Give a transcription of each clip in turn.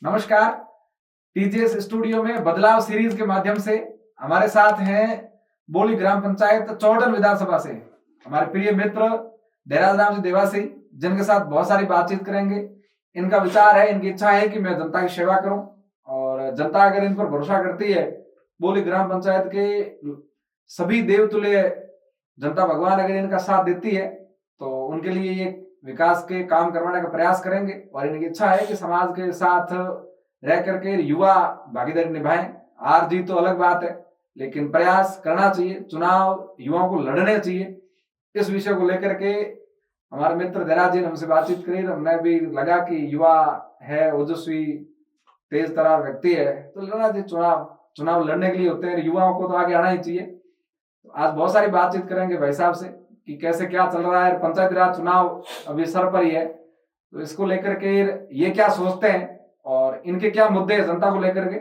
नमस्कार। TGS studio में बदलाव सीरीज के माध्यम से हमारे साथ हैं बोली ग्राम पंचायत चौड़न विधानसभा से हमारे प्रिय मित्र देराज राम जी देवासी, जिनके साथ बहुत सारी बातचीत करेंगे। इनका विचार है, इनकी इच्छा है कि मैं जनता की सेवा करूं और जनता अगर इन पर भरोसा करती है, बोली ग्राम पंचायत के सभी देवतुल्य जनता भगवान अगर इनका साथ देती है तो उनके लिए ये विकास के काम करवाने का प्रयास करेंगे। और इनकी इच्छा है कि समाज के साथ रह करके युवा भागीदारी निभाएं। हार जीत तो अलग बात है, लेकिन प्रयास करना चाहिए, चुनाव युवाओं को लड़ने चाहिए। इस विषय को लेकर के हमारे मित्र देराज जी ने हमसे बातचीत करी। हमें भी लगा कि युवा है, ओजस्वी, तेज तरार व्यक्ति है, तो लड़ना चाहिए। चुनाव लड़ने के लिए होते हैं, युवाओं को तो आगे आना ही चाहिए। तो आज बहुत सारी बातचीत करेंगे भाई साहब से कि कैसे क्या चल रहा है। पंचायत राज चुनाव अभी सर पर ही है, तो इसको लेकर के ये क्या सोचते हैं और इनके क्या मुद्दे हैं जनता को लेकर के,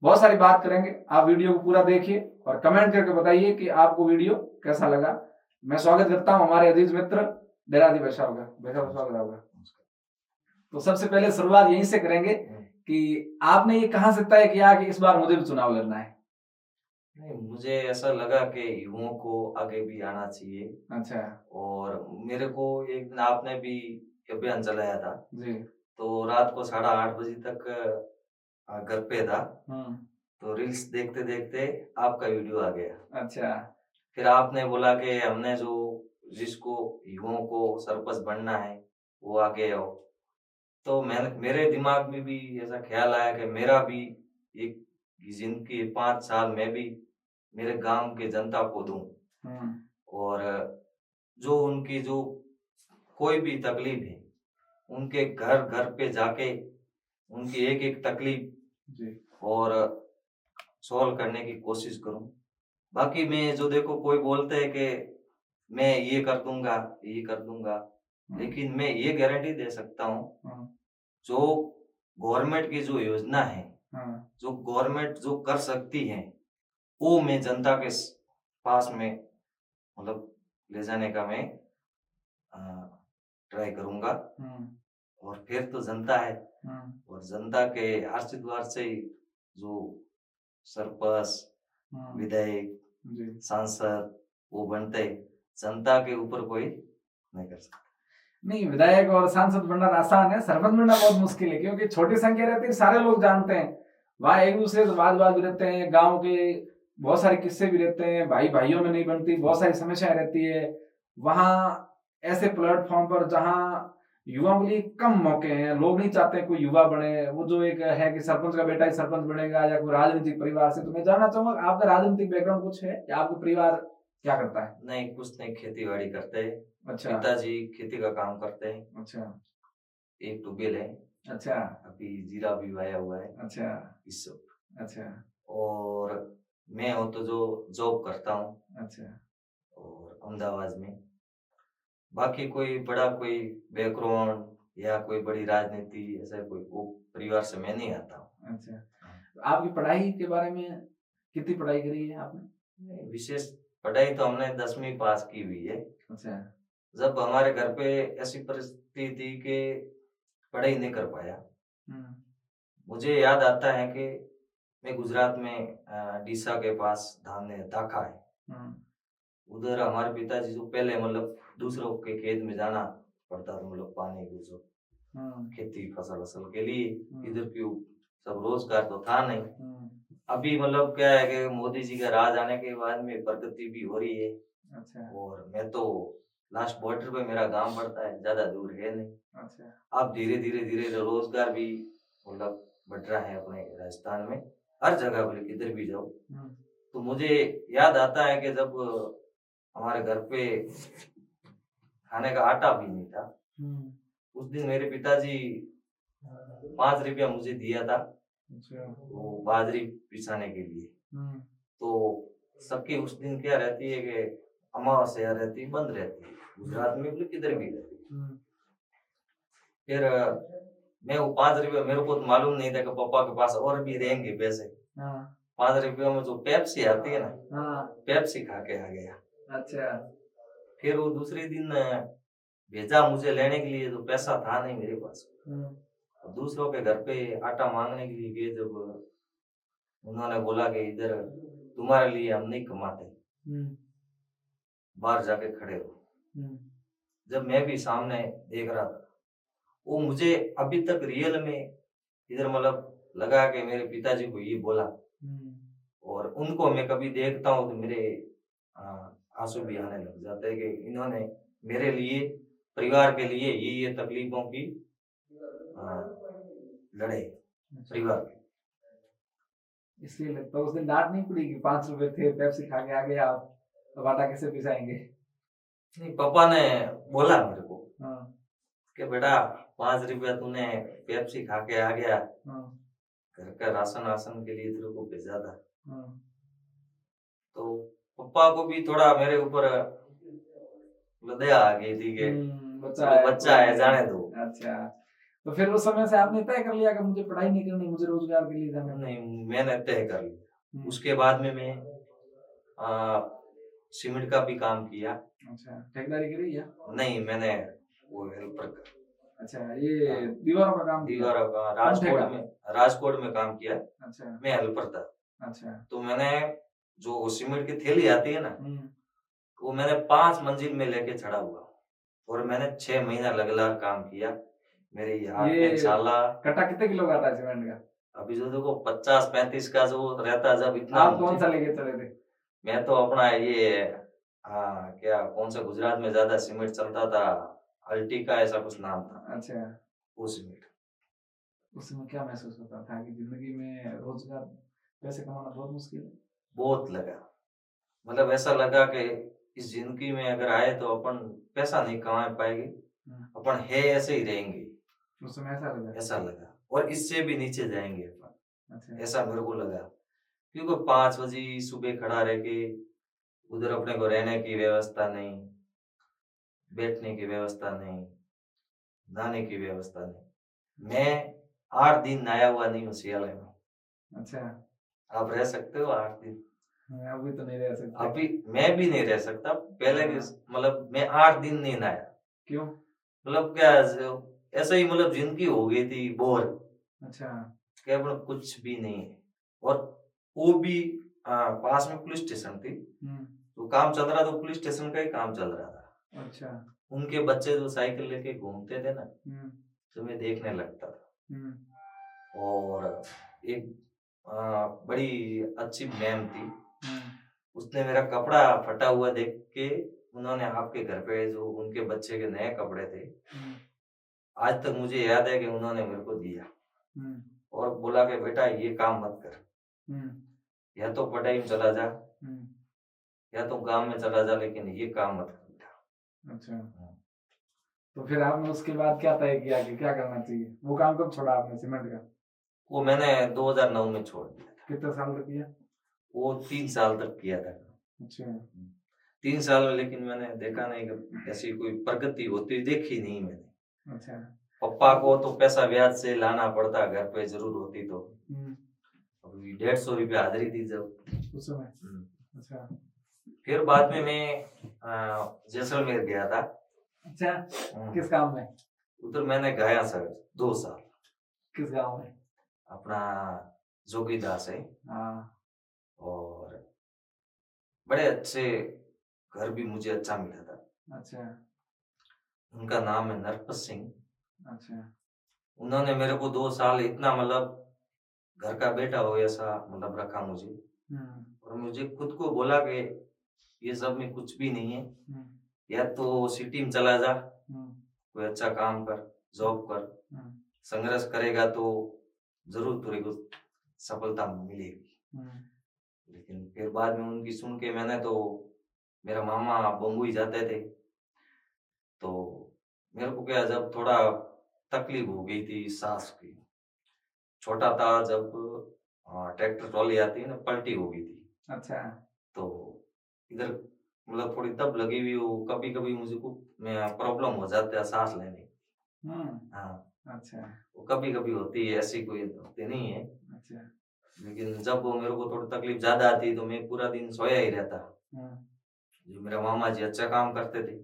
बहुत सारी बात करेंगे। आप वीडियो को पूरा देखिए और कमेंट करके बताइए कि आपको वीडियो कैसा लगा। मैं स्वागत करता हूं हमारे अजीज मित्र देराजी भाई साहब का। स्वागत होगा। तो सबसे पहले शुरुआत यहीं से करेंगे कि आपने ये कहां से तय किया कि इस बार मुझे भी चुनाव लड़ना है? नहीं, मुझे ऐसा लगा कि युवाओं को आगे भी आना चाहिए। अच्छा और मेरे को एक दिन आपने भी अभियान चलाया था, जी। तो रात को 8:30 बजे तक घर पे था। हम्म। तो रील्स देखते देखते आपका वीडियो आ गया। अच्छा। फिर आपने बोला कि हमने जिसको युवाओं को सरपंच बनना है वो आगे आओ। तो मेरे दिमाग में भी ऐसा ख्याल आया कि मेरा भी एक जिंदगी 5 साल में भी मेरे गांव के जनता को दूं। और जो उनकी जो कोई भी तकलीफ है उनके घर घर पे जाके उनकी एक एक तकलीफ जी। और सॉल्व करने की कोशिश करूं। बाकी मैं जो देखो कोई बोलते हैं कि मैं ये कर दूंगा, लेकिन मैं ये गारंटी दे सकता हूं जो गवर्नमेंट की जो योजना है, जो गवर्नमेंट जो कर सकती है, वो मैं जनता के पास में मतलब ले जाने का मैं ट्राई करूंगा। और फिर तो जनता है, और जनता के आशीर्वाद से ही जो सरपंच, विधायक, सांसद वो बनते, जनता के ऊपर कोई नहीं कर सकता। नहीं, विधायक और सांसद बनना आसान है, सरपंच बनना बहुत मुश्किल है, क्योंकि छोटी संख्या रहती है, सारे लोग जानते हैं, वहां एक दूसरे से वाद भी रहते हैं, गांव के बहुत सारे किस्से भी रहते हैं, भाई भाइयों में नहीं बनती, बहुत सारी समस्याएं रहती है। वहां ऐसे प्लेटफॉर्म पर जहां युवाओं के लिए कम मौके हैं, लोग नहीं चाहते कोई युवा बने। वो जो एक है कि सरपंच का बेटा ही सरपंच बनेगा या कोई राजनीतिक परिवार से, तो मैं जानना चाहूंगा आपका राजनीतिक बैकग्राउंड कुछ है या आपका परिवार क्या करता है? नहीं, कुछ नहीं, खेती बाड़ी करते हैं। अच्छा। पिताजी खेती का काम करते हैं। अच्छा। एक ट्यूबवेल है। अच्छा। अभी जीरा भी वाया हुआ है। अच्छा। इस सब। अच्छा। और मैं हूँ तो जो जॉब करता हूँ। अच्छा। और अहमदाबाद में। बाकी कोई बड़ा कोई बैकग्राउंड या कोई बड़ी राजनीति ऐसा कोई वो परिवार से मैं नहीं आता हूँ। अच्छा। आपकी पढ़ाई के बारे में कितनी पढ़ाई करी है आपने? विशेष पढ़ाई तो हमने 10वीं पास की हुई है। अच्छा। जब हमारे घर पे ऐसी परिस्थिति थी कि पढ़ाई नहीं कर पाया। मुझे याद आता है कि मैं गुजरात में डीसा के पास धामने दाखा है। उधर हमारे पिताजी जो पहले मतलब दूसरों के खेत में जाना पड़ता था, मतलब पानी को जो खेती फसल के लिए। इधर की सब रोजगार तो था नहीं। अभी मतलब क्या है कि मोदी जी का राज आने के बाद में प्रगति भी हो रही है। अच्छा। और मैं तो लास्ट बॉर्डर पे मेरा गांव पड़ता है, ज्यादा दूर है नहीं। अच्छा। अब धीरे धीरे धीरे रोजगार भी मतलब बढ़ रहा है अपने राजस्थान में, हर जगह बोले किधर भी जाओ। तो मुझे याद आता है कि जब हमारे घर पे खाने का आटा भी नहीं था, उस दिन मेरे पिताजी 5 रुपया मुझे दिया था वो बाजरी पिसाने के लिए। तो सबकी उस दिन क्या रहती है कि अमावस्या रहती है, बंद रहती है गुजरात में, मतलब किधर भी रहती है। फिर मैं वो 5 रुपया, मेरे को तो मालूम नहीं था कि पापा के पास और भी रहेंगे पैसे। 5 रुपया में जो पेप्सी आती है ना, पेप्सी खा के आ गया। अच्छा। फिर वो दूसरे दिन भेजा मुझे लेने के लिए, तो पैसा था नहीं मेरे पास। अब दूसरों के घर पे आटा मांगने के लिए गए, जब उन्होंने बोला कि इधर तुम्हारे लिए हम नहीं कमाते, बाहर जाके खड़े हो। जब मैं भी सामने देख रहा था, वो मुझे अभी तक रियल में इधर मतलब लगा कि मेरे पिताजी को ये बोला, और उनको मैं कभी देखता हूँ तो मेरे आंसू भी आने लग जाते हैं कि इन्होंने मेरे लिए, परिवार के लिए ये तकलीफों की लड़े परिवार के। इसलिए लगता है उस दिन डांट नहीं पड़ी कि 5 रुपए थे, पेप्सी खा के आ गए आप, अब आटा कैसे पिसाएंगे? नहीं, पापा ने बोला मेरे को कि बेटा 5 रुपया तूने पेप्सी खा के आ गया, घर का राशन आसन के लिए तेरे को भेजा था। तो पापा को भी थोड़ा मेरे ऊपर दया आ गई थी कि बच्चा है जाने दो। अच्छा, तो फिर उस समय से आपने तय कर लिया कि मुझे पढ़ाई नहीं करनी, मुझे रोजगार के लिए जाना? नहीं, मैंने तय कर लिया। उसके बाद में मैं सीमेंट का भी काम किया। अच्छा, ठेकेदारी करी या नहीं, मैंने वो हेल्पर का। अच्छा, ये दीवारों का काम? दीवारों का राजकोट में काम किया। अच्छा, मैं हेल्पर था। अच्छा, तो मैंने जो सीमेंट की थैली आती है ना, वो मैंने 5 मंजिल में लेके चढ़ा हुआ, और मैंने 6 महीना लगातार काम किया। मेरे ये साला कट्टा कितने किलो का आता है सीमेंट का? अभी जो देखो 50-35 का जो रहता, जब इतना। आप कौन सा लेके चले थे? मैं तो अपना ये क्या कौन सा गुजरात में ज्यादा सीमेंट चलता था, अल्टिका ऐसा कुछ नाम था। अच्छा, वो सीमेंट। उसमें क्या महसूस होता था कि जिंदगी में रोजगार पैसे कमाना बहुत मुश्किल है? बहुत लगा, मतलब ऐसा लगा कि इस जिंदगी में अगर आए तो अपन पैसा नहीं कमा पाएंगे, अपन है ऐसे ही रहेंगे। उस समय ऐसा लगा, और इससे भी नीचे जाएंगे अपन। अच्छा, ऐसा मेरे को लगा, क्योंकि 5 बजे सुबह खड़ा रह के उधर अपने को रहने की व्यवस्था नहीं, बैठने की व्यवस्था नहीं, नहाने की व्यवस्था नहीं। मैं 8 दिन नहाया हुआ नहीं हूँ सियाले में। अच्छा, आप रह सकते हो 8 दिन? अभी तो नहीं रह सकते। अभी मैं भी नहीं रह सकता पहले, मतलब मैं 8 दिन नहीं नहाया। क्यों? मतलब क्या, ऐसा ही, मतलब जिंदगी हो गई थी बोर। अच्छा, क्या मतलब कुछ भी नहीं है। और वो भी पास में पुलिस स्टेशन थी, तो काम चल रहा था, पुलिस स्टेशन का ही काम चल रहा था। अच्छा, उनके बच्चे जो साइकिल लेके घूमते थे ना, तो मैं देखने लगता था। और एक बड़ी अच्छी मैम थी, उसने मेरा कपड़ा फटा हुआ देख के, उन्होंने आपके घर पे जो उनके बच्चे के नए कपड़े थे, आज तक मुझे याद है कि उन्होंने मेरे को दिया, और बोला कि बेटा ये काम मत कर, या तो पढ़ाई में चला जा, या तो गांव में चला जा, लेकिन ये काम मत कर बेटा। अच्छा, तो फिर आपने उसके बाद क्या तय किया कि क्या करना चाहिए? वो काम कब छोड़ा आपने सीमेंट का? वो मैंने 2009 में छोड़ दिया। कितने साल तक किया? वो 3 साल तक किया था। अच्छा, 3 साल में, लेकिन मैंने देखा नहीं कि ऐसी कोई प्रगति होती देखी नहीं मैंने। अच्छा, पापा को तो पैसा ब्याज से लाना पड़ता, घर पे जरूर होती तो। अभी 150 रुपया हाजिरी थी जब उस समय। अच्छा, फिर बाद में मैं जैसलमेर गया था। अच्छा, किस काम में? उधर मैंने गया सर 2 साल। किस गांव में? अपना जोगीदास है। हाँ, और बड़े अच्छे घर भी मुझे अच्छा मिला था। अच्छा, उनका नाम है नरपत सिंह। अच्छा, उन्होंने मेरे को 2 साल इतना, मतलब घर का बेटा हो ऐसा मतलब रखा मुझे, और मुझे खुद को बोला कि ये सब में कुछ भी नहीं है, या तो सिटी में चला जा, कोई अच्छा काम कर, जॉब कर, संघर्ष करेगा तो जरूर तेरे को सफलता मिलेगी। लेकिन फिर बाद में उनकी सुन के मैंने तो, मेरा मामा बम्बई जाते थे, तो मेरे को क्या, जब थोड़ा तकलीफ हो गई थी सांस की, छोटा था जब ट्रैक्टर ट्रॉली आती है ना, पलटी हो गई थी। अच्छा, तो इधर मतलब थोड़ी दब लगी हुई हो, कभी कभी मुझे को प्रॉब्लम हो जाता है सांस लेने की। हाँ, अच्छा, वो कभी कभी होती है, ऐसी कोई होती नहीं है। अच्छा, लेकिन जब मेरे को थोड़ी तकलीफ ज्यादा आती तो मैं पूरा दिन सोया ही रहता। जो मेरा मामा जी अच्छा काम करते थे,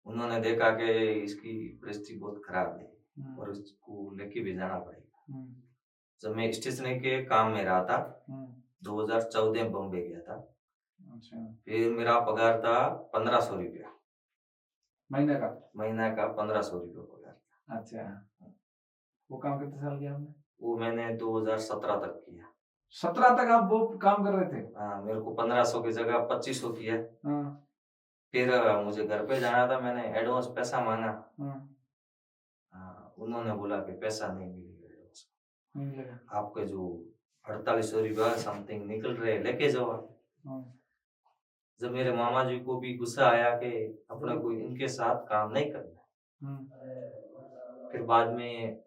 उन्होंने देखा कि इसकी परिस्थिति बहुत खराब है, और उसको लेके भी जाना पड़ेगा। जब मैं स्टेशनरी के काम में रहा था 2014 में बॉम्बे गया था। अच्छा। फिर मेरा पगार था 1500 रुपया महीने का? महीना का 1500 रुपया पगार। अच्छा। वो काम कितने साल किया आपने? वो मैंने 2017 तक किया। 17 तक आप वो काम कर रहे थे? हाँ, मेरे को 1500 की जगह 2500 किया। हाँ। फिर मुझे घर पे जाना था, मैंने एडवांस पैसा मांगा। उन्होंने बोला कि पैसा नहीं मिलेगा एडवांस, नहीं मिलेगा। आपके जो 4800 रुपया समथिंग निकल रहे लेके जाओ आप। जब मेरे मामा जी को भी गुस्सा आया कि अपने को इनके साथ काम नहीं करना, फिर बाद में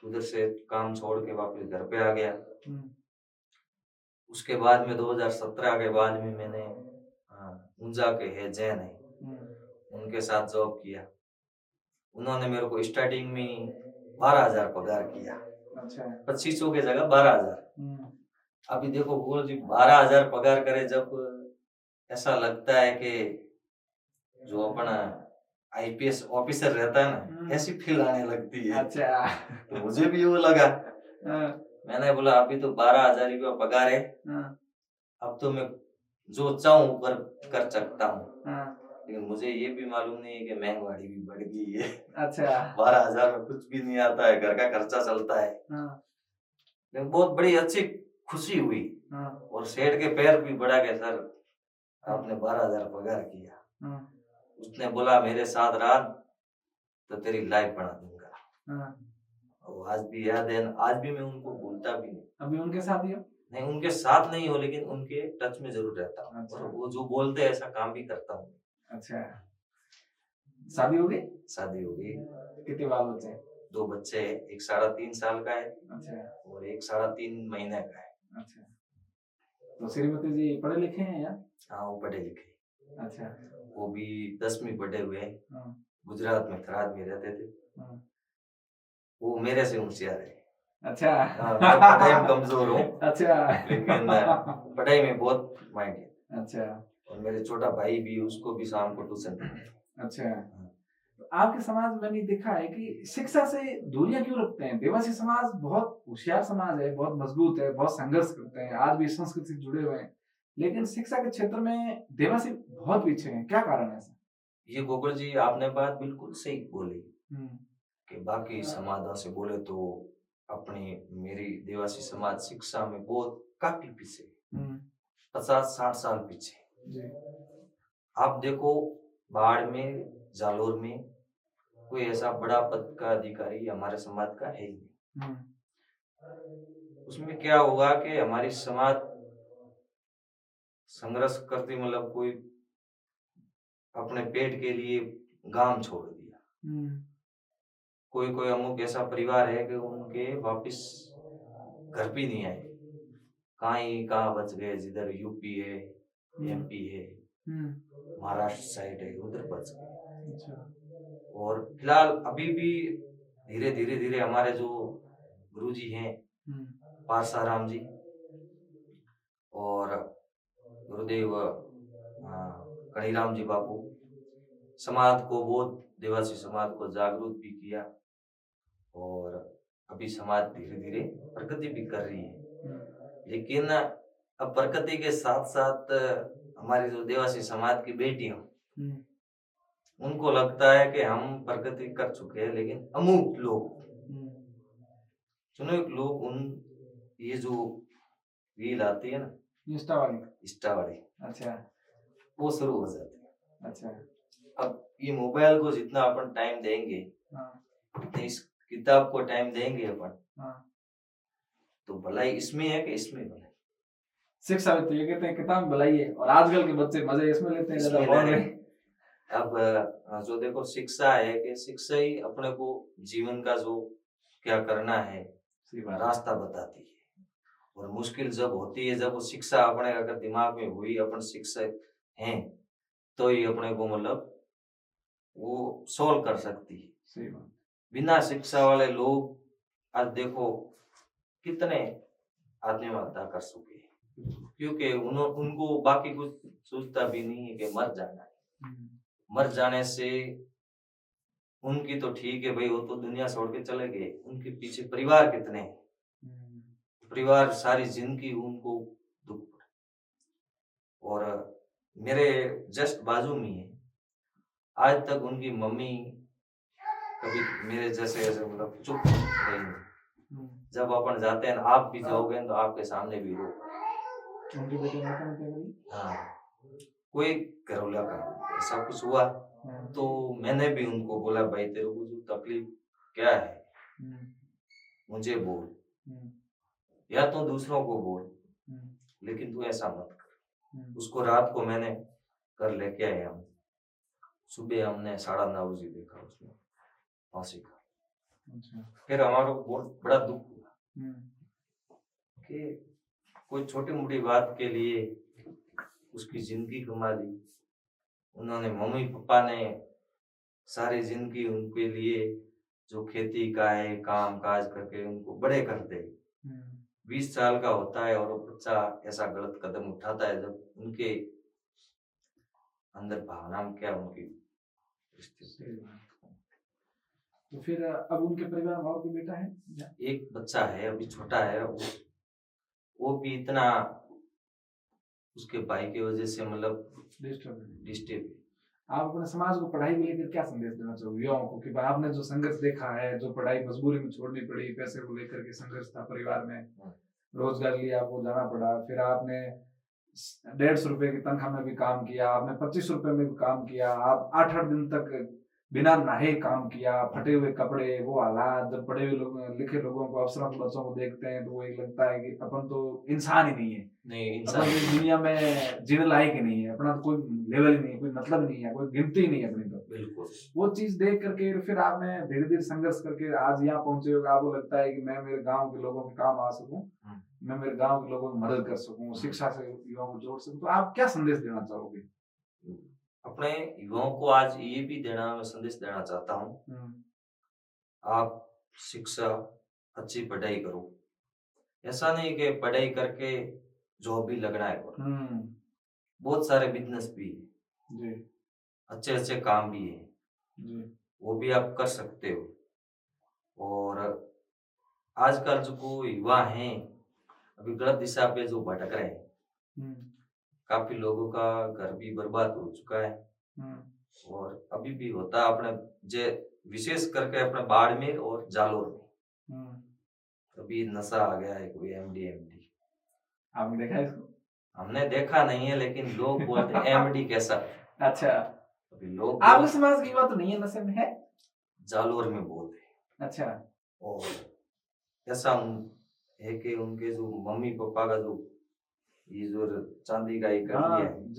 उधर से काम छोड़ के वापस घर पे आ गया। उसके बाद में 2017 के बाद में मैंने ऊंजा के है जैन है, उनके साथ जॉब किया। उन्होंने मेरे को स्टार्टिंग में 12,000 पगार किया। अच्छा। 2500 की जगह 12,000। अभी देखो बोल जी 12,000 पगार करे, जब ऐसा लगता है कि जो अपना आईपीएस ऑफिसर रहता है ना, ऐसी फील आने लगती है। अच्छा। तो मुझे भी वो लगा। मैंने बोला अभी तो 12,000 रुपया पगार है, अब तो मैं जो चाहूँ कर सकता हूँ। लेकिन मुझे ये भी मालूम नहीं है कि महंगाई भी बढ़ गई है। अच्छा। 12,000 में कुछ भी नहीं आता है, घर का खर्चा चलता है। लेकिन बहुत बड़ी अच्छी खुशी हुई। और सेठ के पैर भी बढ़ा के, सर आपने 12,000 पगार किया। उसने बोला मेरे साथ रहा तो तेरी लाइफ बना दूंगा। और आज भी याद है, आज भी मैं उनको भूलता भी नहीं। अभी उनके साथ ही हो? नहीं, उनके साथ नहीं हो, लेकिन उनके टच में जरूर रहता हूँ। अच्छा। और वो जो बोलते हैं ऐसा काम भी करता हूँ। अच्छा। शादी हो गई? शादी हो गई। कितने बाल बच्चे हैं? 2 बच्चे हैं, एक 3.5 साल का है। अच्छा। और एक 3.5 महीने का है। अच्छा। तो श्रीमती जी पढ़े लिखे हैं या? हाँ, वो पढ़े लिखे। अच्छा। वो भी 10वीं पढ़े हुए हैं। गुजरात में थराद में रहते थे। वो मेरे से होशियार है। अच्छा। मैं पढ़ाई में कमजोर हूँ। अच्छा। लेकिन पढ़ाई में बहुत माइंड है। अच्छा। और मेरे छोटा भाई भी, उसको भी शाम को ट्यूशन। अच्छा। तो आपके समाज में मैंने देखा है कि शिक्षा से दूरियां क्यों रखते हैं? देवासी समाज बहुत होशियार समाज है, बहुत मजबूत है, बहुत संघर्ष करते हैं, आज भी संस्कृति से जुड़े हुए हैं, लेकिन शिक्षा के क्षेत्र में देवासी बहुत पीछे हैं। क्या कारण है ऐसा? ये गोकुल जी, आपने बात बिल्कुल सही बोली कि बाकी समाजों से बोले तो अपनी मेरी देवासी समाज शिक्षा में बहुत काफी पीछे, 50-60 साल पीछे जी। आप देखो बाढ़ में, जालोर में कोई ऐसा बड़ा पद का अधिकारी हमारे समाज का है ही नहीं। उसमें क्या होगा कि हमारी समाज संघर्ष करती, मतलब कोई अपने पेट के लिए गांव छोड़ दिया। कोई कोई अमुक ऐसा परिवार है कि उनके वापस घर भी नहीं आए, कहाँ बच गए, जिधर यूपी है, एमपी है, महाराष्ट्र साइड है, उधर बच गए। अच्छा। और फिलहाल अभी भी धीरे धीरे धीरे हमारे जो गुरुजी हैं, पारसाराम जी और गुरुदेव कणीराम जी बापू, समाज को बहुत, देवासी समाज को जागरूक भी किया। और अभी समाज धीरे धीरे प्रगति भी कर रही है। लेकिन अब प्रगति के साथ साथ हमारी जो देवासी समाज की बेटियां, उनको लगता है कि हम प्रगति कर चुके हैं, लेकिन अमुक लोग, चुने लोग, उन ये जो रील आती है ना, इंस्टा वाली, अच्छा, वो शुरू हो जाती है। अच्छा। अब ये मोबाइल को जितना अपन टाइम देंगे, इस किताब को टाइम देंगे अपन, तो भलाई इसमें है कि इसमें भलाई? शिक्षा में तो ये कहते हैं किताब भलाई है, और आजकल के बच्चे मजे इसमें लेते हैं, ज्यादा पढ़ रहे हैं। अब जो देखो शिक्षा है कि शिक्षा ही अपने को जीवन का जो क्या करना है रास्ता बताती है। और मुश्किल जब होती है, जब वो शिक्षा अपने अगर दिमाग में हुई, अपन शिक्षक हैं, तो ही अपने को मतलब वो सोल्व कर सकती है। सही बात। बिना शिक्षा वाले लोग आज देखो कितने आत्महत्या कर चुके हैं, क्योंकि उनको बाकी कुछ सोचता भी नहीं है कि मर जाना है। मर जाने से उनकी तो ठीक है भाई, वो तो दुनिया छोड़ के चले गए, उनके पीछे परिवार कितने हैं, परिवार सारी जिंदगी उनको दुख पड़ा। और मेरे जस्ट बाजू में है, आज तक उनकी मम्मी कभी मेरे जैसे ऐसे मतलब चुप रही। जब अपन जाते हैं, आप भी जाओगे तो आपके सामने भी रो। उनके बेटे ने क्या करी? हाँ, कोई घरौला का ऐसा कुछ हुआ तो मैंने भी उनको बोला, भाई तेरे को जो तकलीफ क्या है मुझे बोल, या तो दूसरों को बोल, लेकिन तू ऐसा मत कर। उसको रात को मैंने घर लेके आए, हम सुबह हमने 9:30 बजे देखा उसमें फांसी का। फिर हमारा बहुत बड़ा दुख हुआ कि कोई छोटी मोटी बात के लिए उसकी जिंदगी गंवा दी। उन्होंने, मम्मी पापा ने सारी जिंदगी उनके लिए जो खेती का है काम काज करके उनको बड़े करते। 20 साल का होता है और बच्चा ऐसा गलत कदम उठाता है, जब उनके अंदर भावना में क्या उनकी स्थिति। तो फिर अब उनके परिवार में और कोई बेटा है? एक बच्चा है, अभी छोटा है, वो भी इतना उसके भाई की वजह से मतलब डिस्टर्ब। आप अपने समाज को पढ़ाई को लेकर क्या संदेश देना चाहोगे युवाओं को, कि आपने जो संघर्ष देखा है, जो पढ़ाई मजबूरी में छोड़नी पड़ी, पैसे को लेकर के संघर्ष था परिवार में, रोजगार लिए आपको जाना पड़ा, फिर आपने 150 रुपए की तनख्वाह में भी काम किया, आपने 25 रुपए में भी काम किया, आप 8-8 दिन तक बिना नहाए काम किया, फटे हुए कपड़े, वो हालात, जब पढ़े हुए लोग लिखे लोगों को, अफसरों के बच्चों को देखते हैं तो वो एक लगता है कि अपन तो इंसान ही नहीं है, इंसान इस दुनिया में जीने लायक ही नहीं है, अपना तो कोई लेवल ही नहीं है, कोई मतलब नहीं है, कोई गिनती ही नहीं है अपनी। तो बिल्कुल वो चीज देख करके फिर आपने धीरे धीरे संघर्ष करके आज यहाँ पहुंचे हो, आपको लगता है कि मैं मेरे गाँव के लोगों के काम आ सकूं, मैं मेरे गाँव के लोगों की मदद कर सकूं, शिक्षा से युवाओं को जोड़ सकूं, तो आप क्या संदेश देना चाहोगे? अपने युवाओं को आज ये भी मैं संदेश देना चाहता हूँ, आप शिक्षा अच्छी पढ़ाई करो। ऐसा नहीं कि पढ़ाई करके जॉब भी लगना है, बहुत सारे बिजनेस भी है, अच्छे अच्छे काम भी है, वो भी आप कर सकते हो। और आजकल जो युवा हैं अभी गलत दिशा पे जो भटक रहे हैं, काफी लोगों का घर भी बर्बाद हो चुका है, और अभी भी होता है अपने जे विशेष करके अपने बाड़मेर और जालोर में अभी नशा आ गया है, कोई एमडी। आपने देखा है इसको? हमने देखा नहीं है, लेकिन लोग बोलते हैं एमडी कैसा। अच्छा, अभी लोग आपके समाज की युवा तो नहीं है नशे में है? जालोर में बोलते हैं। अच्छा, और ऐसा है कि उनके जो मम्मी पापा का जो ये जो चांदी का कर लिया है,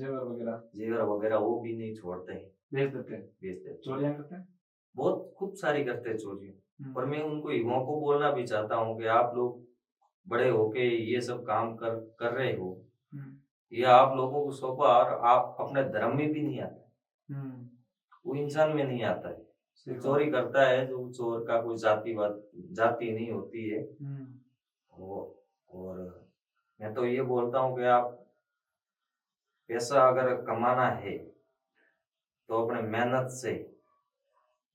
जेवर वगैरह वो भी नहीं छोड़ते हैं, बेच देते, चोरियां करते हैं, बहुत खूब सारी करते हैं चोरियां। और मैं उनको युवाओं को बोलना भी चाहता हूँ कि आप लोग बड़े होके ये सब काम कर रहे हो, ये आप लोगों को सौंपा, और आप अपने धर्म में भी नहीं आता, वो इंसान में नहीं आता है। चोरी करता है जो चोर का कोई जाति नहीं होती है। और मैं तो ये बोलता हूँ कि आप पैसा अगर कमाना है तो अपने मेहनत से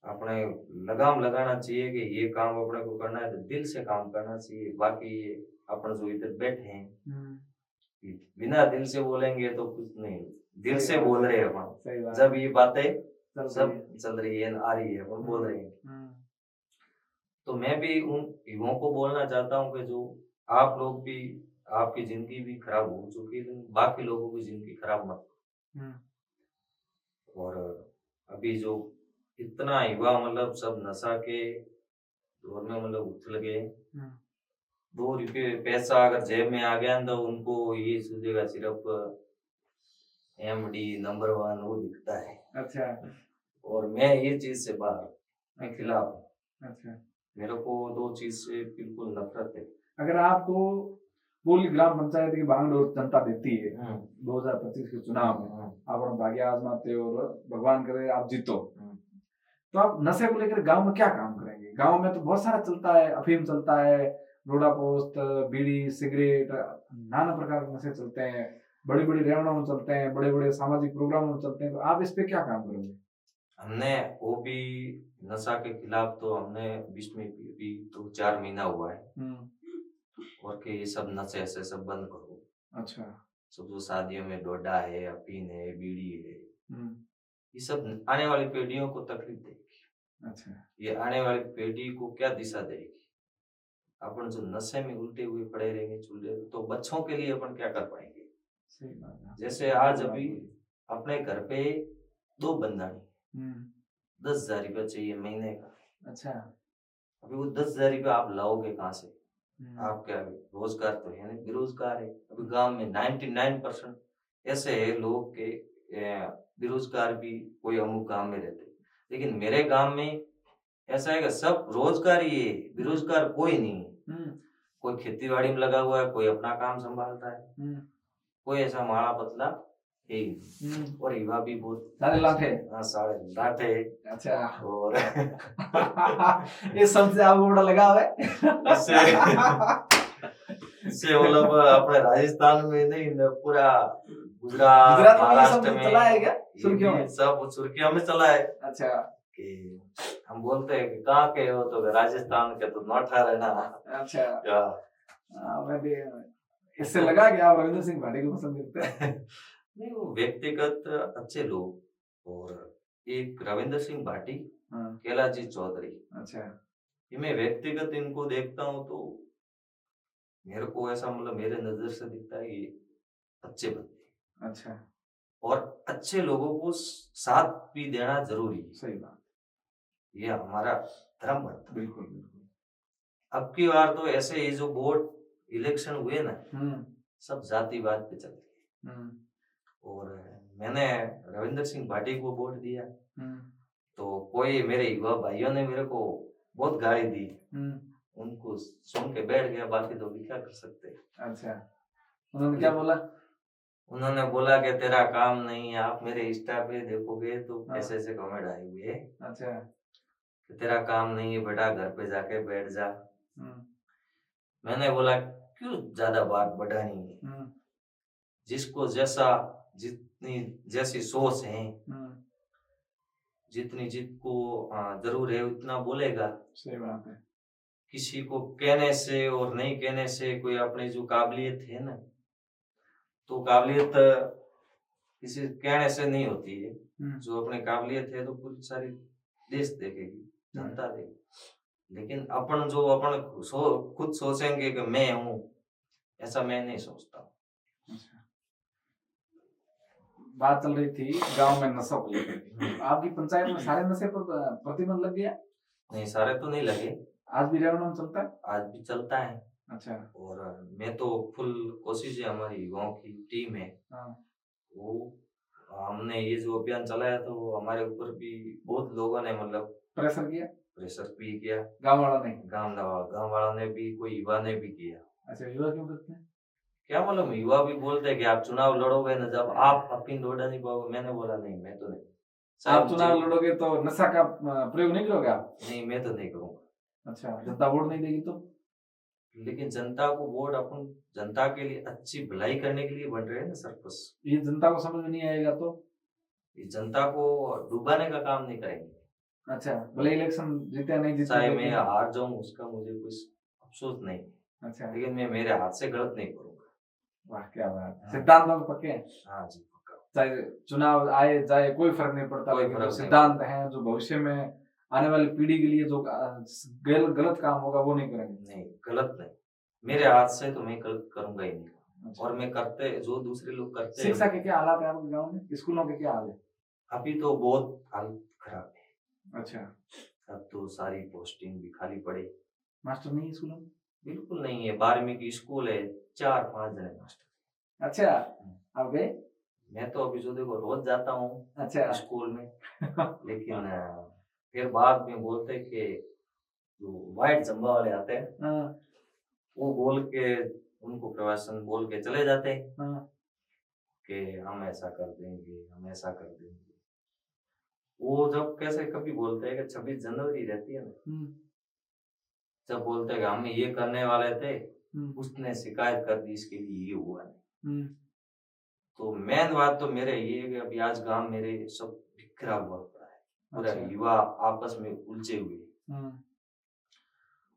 अपने लगाम लगाना चाहिए कि ये काम अपने को करना है तो दिल से काम करना चाहिए। बाकी ये अपन जो इधर बैठे हैं बिना दिल से बोलेंगे तो कुछ नहीं, दिल से बोल रहे हैं अपन, जब ये बातें सब चल रही है, आ रही है, अपन बोल रहे हैं। तो मैं भी उन युवाओं को बोलना चाहता हूँ कि जो आप लोग भी, आपकी जिंदगी भी खराब हो चुकी है, बाकी लोगों की जिंदगी खराब मत करो। और अभी जो इतना युवा मतलब सब नशा के दौर में मतलब उछल गए, 2 रुपये पैसा अगर जेब में आ गया तो उनको ये सूझेगा सिर्फ एमडी नंबर 1 वो दिखता है। अच्छा, और मैं ये चीज से बाहर, मैं खिलाफ। अच्छा, मेरे को 2 चीज से बिल्कुल नफरत है। अगर आपको बोली ग्राम पंचायत की बागडोर जनता देती है 2025 के चुनाव में, आप अपना भाग्य आजमाते हो और भगवान करे आप जीतो, तो आप नशे को लेकर गांव में क्या काम करेंगे? गांव में तो बहुत सारा चलता है, अफीम चलता है, रोडा पोस्ट, बीड़ी, सिगरेट, नाना प्रकार के नशे चलते हैं, बड़ी बड़ी रेवड़ों में चलते हैं, बड़े बड़े सामाजिक प्रोग्रामों में चलते हैं, तो आप इस पे क्या काम करोगे? हमने वो भी नशा के खिलाफ तो हमने बीच में भी तो 4 महीना हुआ है और कि ये सब नशे ऐसे सब बंद करो। अच्छा। सब जो शादियों में डोडा है, अफीम है, बीड़ी है, ये सब आने वाली पीढ़ियों को तकलीफ देगी। अच्छा। ये आने वाली पीढ़ी को क्या दिशा देगी? अपन जो नशे में उल्टे हुए पड़े रहेंगे चूल्हे, तो बच्चों के लिए अपन क्या कर पाएंगे? सही बात है। जैसे आज अभी अपने घर पे 2 बंदानी 10,000 रुपया चाहिए महीने का। अच्छा। अभी वो 10,000 रुपया आप लाओगे कहाँ से? आपका रोजगार तो है नहीं, बेरोजगार है। अभी गांव में 99% ऐसे है लोग के बेरोजगार भी कोई अमुक गांव में रहते, लेकिन मेरे गांव में ऐसा है कि सब रोजगार ही है, बेरोजगार कोई नहीं है। कोई खेती बाड़ी में लगा हुआ है, कोई अपना काम संभालता है, कोई ऐसा माड़ा पतला है ही नहीं। और युवा भी बहुत सारे लाटे। हाँ, सारे लाटे। अच्छा। और इस सबसे आपको बड़ा लगाव है? इससे मतलब अपने राजस्थान में नहीं, पूरा गुजरात में महाराष्ट्र में चला है क्या? सुर्खियों में सब सुर्खियों में चला है। अच्छा। कि हम बोलते हैं कि कहाँ के हो, तो राजस्थान के, तो नौठा रहना। अच्छा। मैं भी इससे लगा कि आप रविंद्र सिंह भाटी को पसंद करते हैं। नहीं, वो व्यक्तिगत अच्छे लोग, और एक रविंद्र सिंह भाटी, कैलाश चौधरी। अच्छा। ये मैं व्यक्तिगत इनको देखता हूँ तो मेरे को ऐसा मतलब मेरे नजर से दिखता है ये अच्छे बंदे। अच्छा। और अच्छे लोगों को साथ भी देना जरूरी है। सही बात। ये हमारा धर्म बनता है। बिल्कुल बिल्कुल। अब की बार तो ऐसे ही जो बोर्ड इलेक्शन हुए ना, सब जातिवाद पे चलते हैं। और मैंने रविंद्र सिंह भाटी को वोट दिया, तो कोई मेरे युवा भाइयों ने मेरे को बहुत गाली दी, उनको सुन के बैठ गया, बाकी तो भी क्या कर सकते। अच्छा। उन्होंने क्या बोला? उन्होंने बोला कि तेरा काम नहीं है, आप मेरे इंस्टा पे देखोगे तो ऐसे ऐसे कमेंट आए हुए। अच्छा। कि तेरा काम नहीं है बेटा, घर पे जाके बैठ जा। मैंने बोला क्यों ज्यादा बात बढ़ानी है, जिसको जैसा जितनी जैसी सोच है, जितनी जितको जरूर है उतना बोलेगा। सही बात है। किसी को कहने से और नहीं कहने से कोई अपनी जो काबिलियत है ना, तो काबिलियत किसी कहने से नहीं होती है। जो अपनी काबिलियत है तो पूरी सारी देश देखेगी, जनता देखेगी। लेकिन अपन जो अपन खुद सोचेंगे कि मैं हूँ, ऐसा मैं नहीं सोचता। बात चल रही थी गांव में नशा को लेकर, आपकी पंचायत में सारे नशे पर प्रतिबंध लग गया? नहीं, सारे तो नहीं लगे। आज भी रेवनम चलता है? आज भी चलता है। अच्छा। और मैं तो फुल कोशिश है, हमारी युवाओं की टीम है, वो हमने ये जो अभियान चलाया तो हमारे ऊपर भी बहुत लोगों ने मतलब प्रेशर भी किया। गांव वालों ने भी, कोई युवा ने भी किया। अच्छा, युवा क्यों करते हैं? क्या मालूम, युवा भी बोलते हैं कि आप चुनाव लड़ोगे ना, जब आप अफीम डोडा नहीं पाओगे। मैंने बोला नहीं, मैं तो नहीं। आप चुनाव लड़ोगे तो नशा का प्रयोग नहीं करोगे आप? नहीं, मैं तो नहीं करूंगा। अच्छा, जनता वोट नहीं देगी तो? लेकिन जनता को वोट अपन जनता के लिए अच्छी भलाई करने के लिए बन रहे हैं ना सर। बस ये जनता को समझ में नहीं आएगा तो ये जनता को डुबाने का काम नहीं करेंगे। अच्छा, भले इलेक्शन जीते नहीं जीते, चाहे मैं हार जाऊं उसका मुझे कुछ अफसोस नहीं। अच्छा। लेकिन मैं मेरे हाथ से गलत नहीं करूंगा। वाह क्या बात। सिद्धांतों को पक्के हैं? हाँ जी पक्का। चाहे चुनाव आए जाए कोई फर्क नहीं पड़ता, लेकिन जो सिद्धांत हैं, जो भविष्य में आने वाली पीढ़ी के लिए जो गलत काम होगा वो नहीं करेंगे। नहीं, गलत नहीं, मेरे हाथ से तो मैं गलत करूंगा ही नहीं। अच्छा। और मैं करते जो दूसरे लोग करते हैं। शिक्षा के क्या हालात है आपके गाँव में? स्कूलों के क्या हाल है? अभी तो बहुत हालत खराब है। अच्छा। अब तो सारी पोस्टिंग भी खाली पड़े। मास्टर नहीं है स्कूलों में? बिल्कुल नहीं है। 12वीं की स्कूल है, 4-5 जने मास्टर। अच्छा, आप गए? मैं तो अभी जो देखो रोज जाता हूँ। अच्छा। स्कूल में। लेकिन फिर बाद में बोलते कि जो वाइट जम्बा वाले आते हैं, वो बोल के उनको प्रवासन बोल के चले जाते हैं कि हम ऐसा कर देंगे, हम ऐसा कर देंगे। वो जब कैसे कभी बोलते हैं कि 26 जनवरी रहती है ना, जब बोलते हैं कि हम ये करने वाले थे, उसने शिकायत कर दी, इसके लिए ये हुआ नहीं। तो मेन बात तो मेरे ये है कि अभी आज गांव मेरे सब बिखरा हुआ पड़ा है। पूरा अच्छा। युवा आपस में उलझे हुए,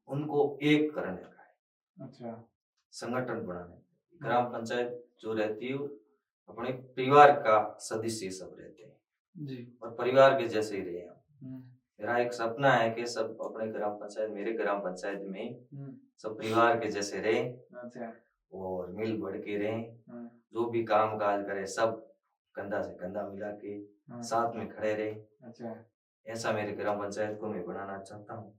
उनको एक करने का है, अच्छा। संगठन बनाने। ग्राम पंचायत जो रहती है वो अपने परिवार का सदस्य सब रहते हैं जी। और परिवार के जैसे ही रहे हम। मेरा एक सपना है कि सब अपने ग्राम पंचायत, मेरे ग्राम पंचायत में सब परिवार के जैसे रहे अच्छा। और मिल बढ़ के रहे, जो भी काम काज करे सब कंधा से कंधा मिला के साथ में खड़े रहे। अच्छा। ऐसा मेरे ग्राम पंचायत को मैं बनाना चाहता हूँ।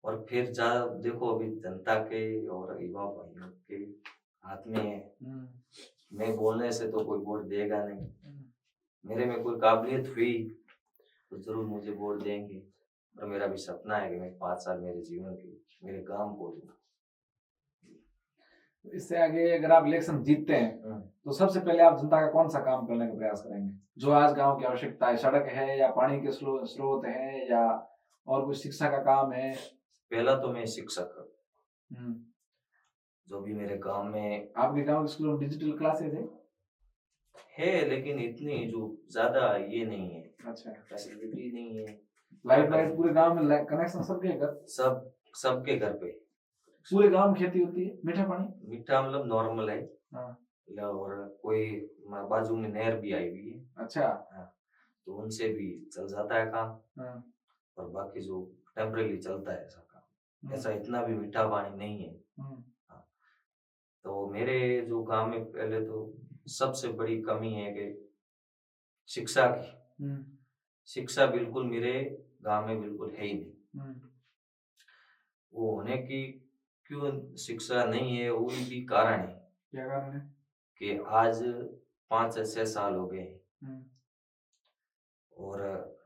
और फिर जा देखो अभी जनता के और युवा भाइयों के हाथ में है। मैं बोलने से तो कोई वोट देगा नहीं, मेरे में कोई काबिलियत हुई तो जरूर मुझे वोट देंगे। और मेरा भी सपना है कि मैं 5 साल मेरे जीवन के मेरे गांव को दूं। इससे आगे अगर आप इलेक्शन जीतते हैं तो सबसे पहले आप जनता का कौन सा काम करने का प्रयास करेंगे जो आज गांव की आवश्यकता है? सड़क है या पानी के स्रोत है या और कोई शिक्षा का काम है? पहला तो मैं शिक्षक हूँ, जो भी मेरे गांव में। आपके गांव के स्कूलों में डिजिटल क्लासेज है लेकिन इतनी जो ज्यादा ये नहीं है। अच्छा। फैसिलिटी नहीं है। लाइट पूरे गांव में कनेक्शन सबके घर? सबके घर पे पूरे गांव में खेती होती है? मीठा पानी? मीठा मतलब नॉर्मल है। हाँ। और कोई बाजू में नहर भी आई हुई है। अच्छा। हाँ, तो उनसे भी चल जाता है काम। हाँ। और बाकी जो टेम्परेरी चलता है ऐसा काम, ऐसा इतना भी मीठा पानी नहीं है। हाँ, तो मेरे जो गांव में पहले तो सबसे बड़ी कमी है कि शिक्षा की। शिक्षा बिल्कुल मेरे गांव में बिल्कुल है ही नहीं। वो होने की क्यों शिक्षा नहीं है, वो भी कारण है। क्या कारण है? कि आज 5 से 6 साल हो गए और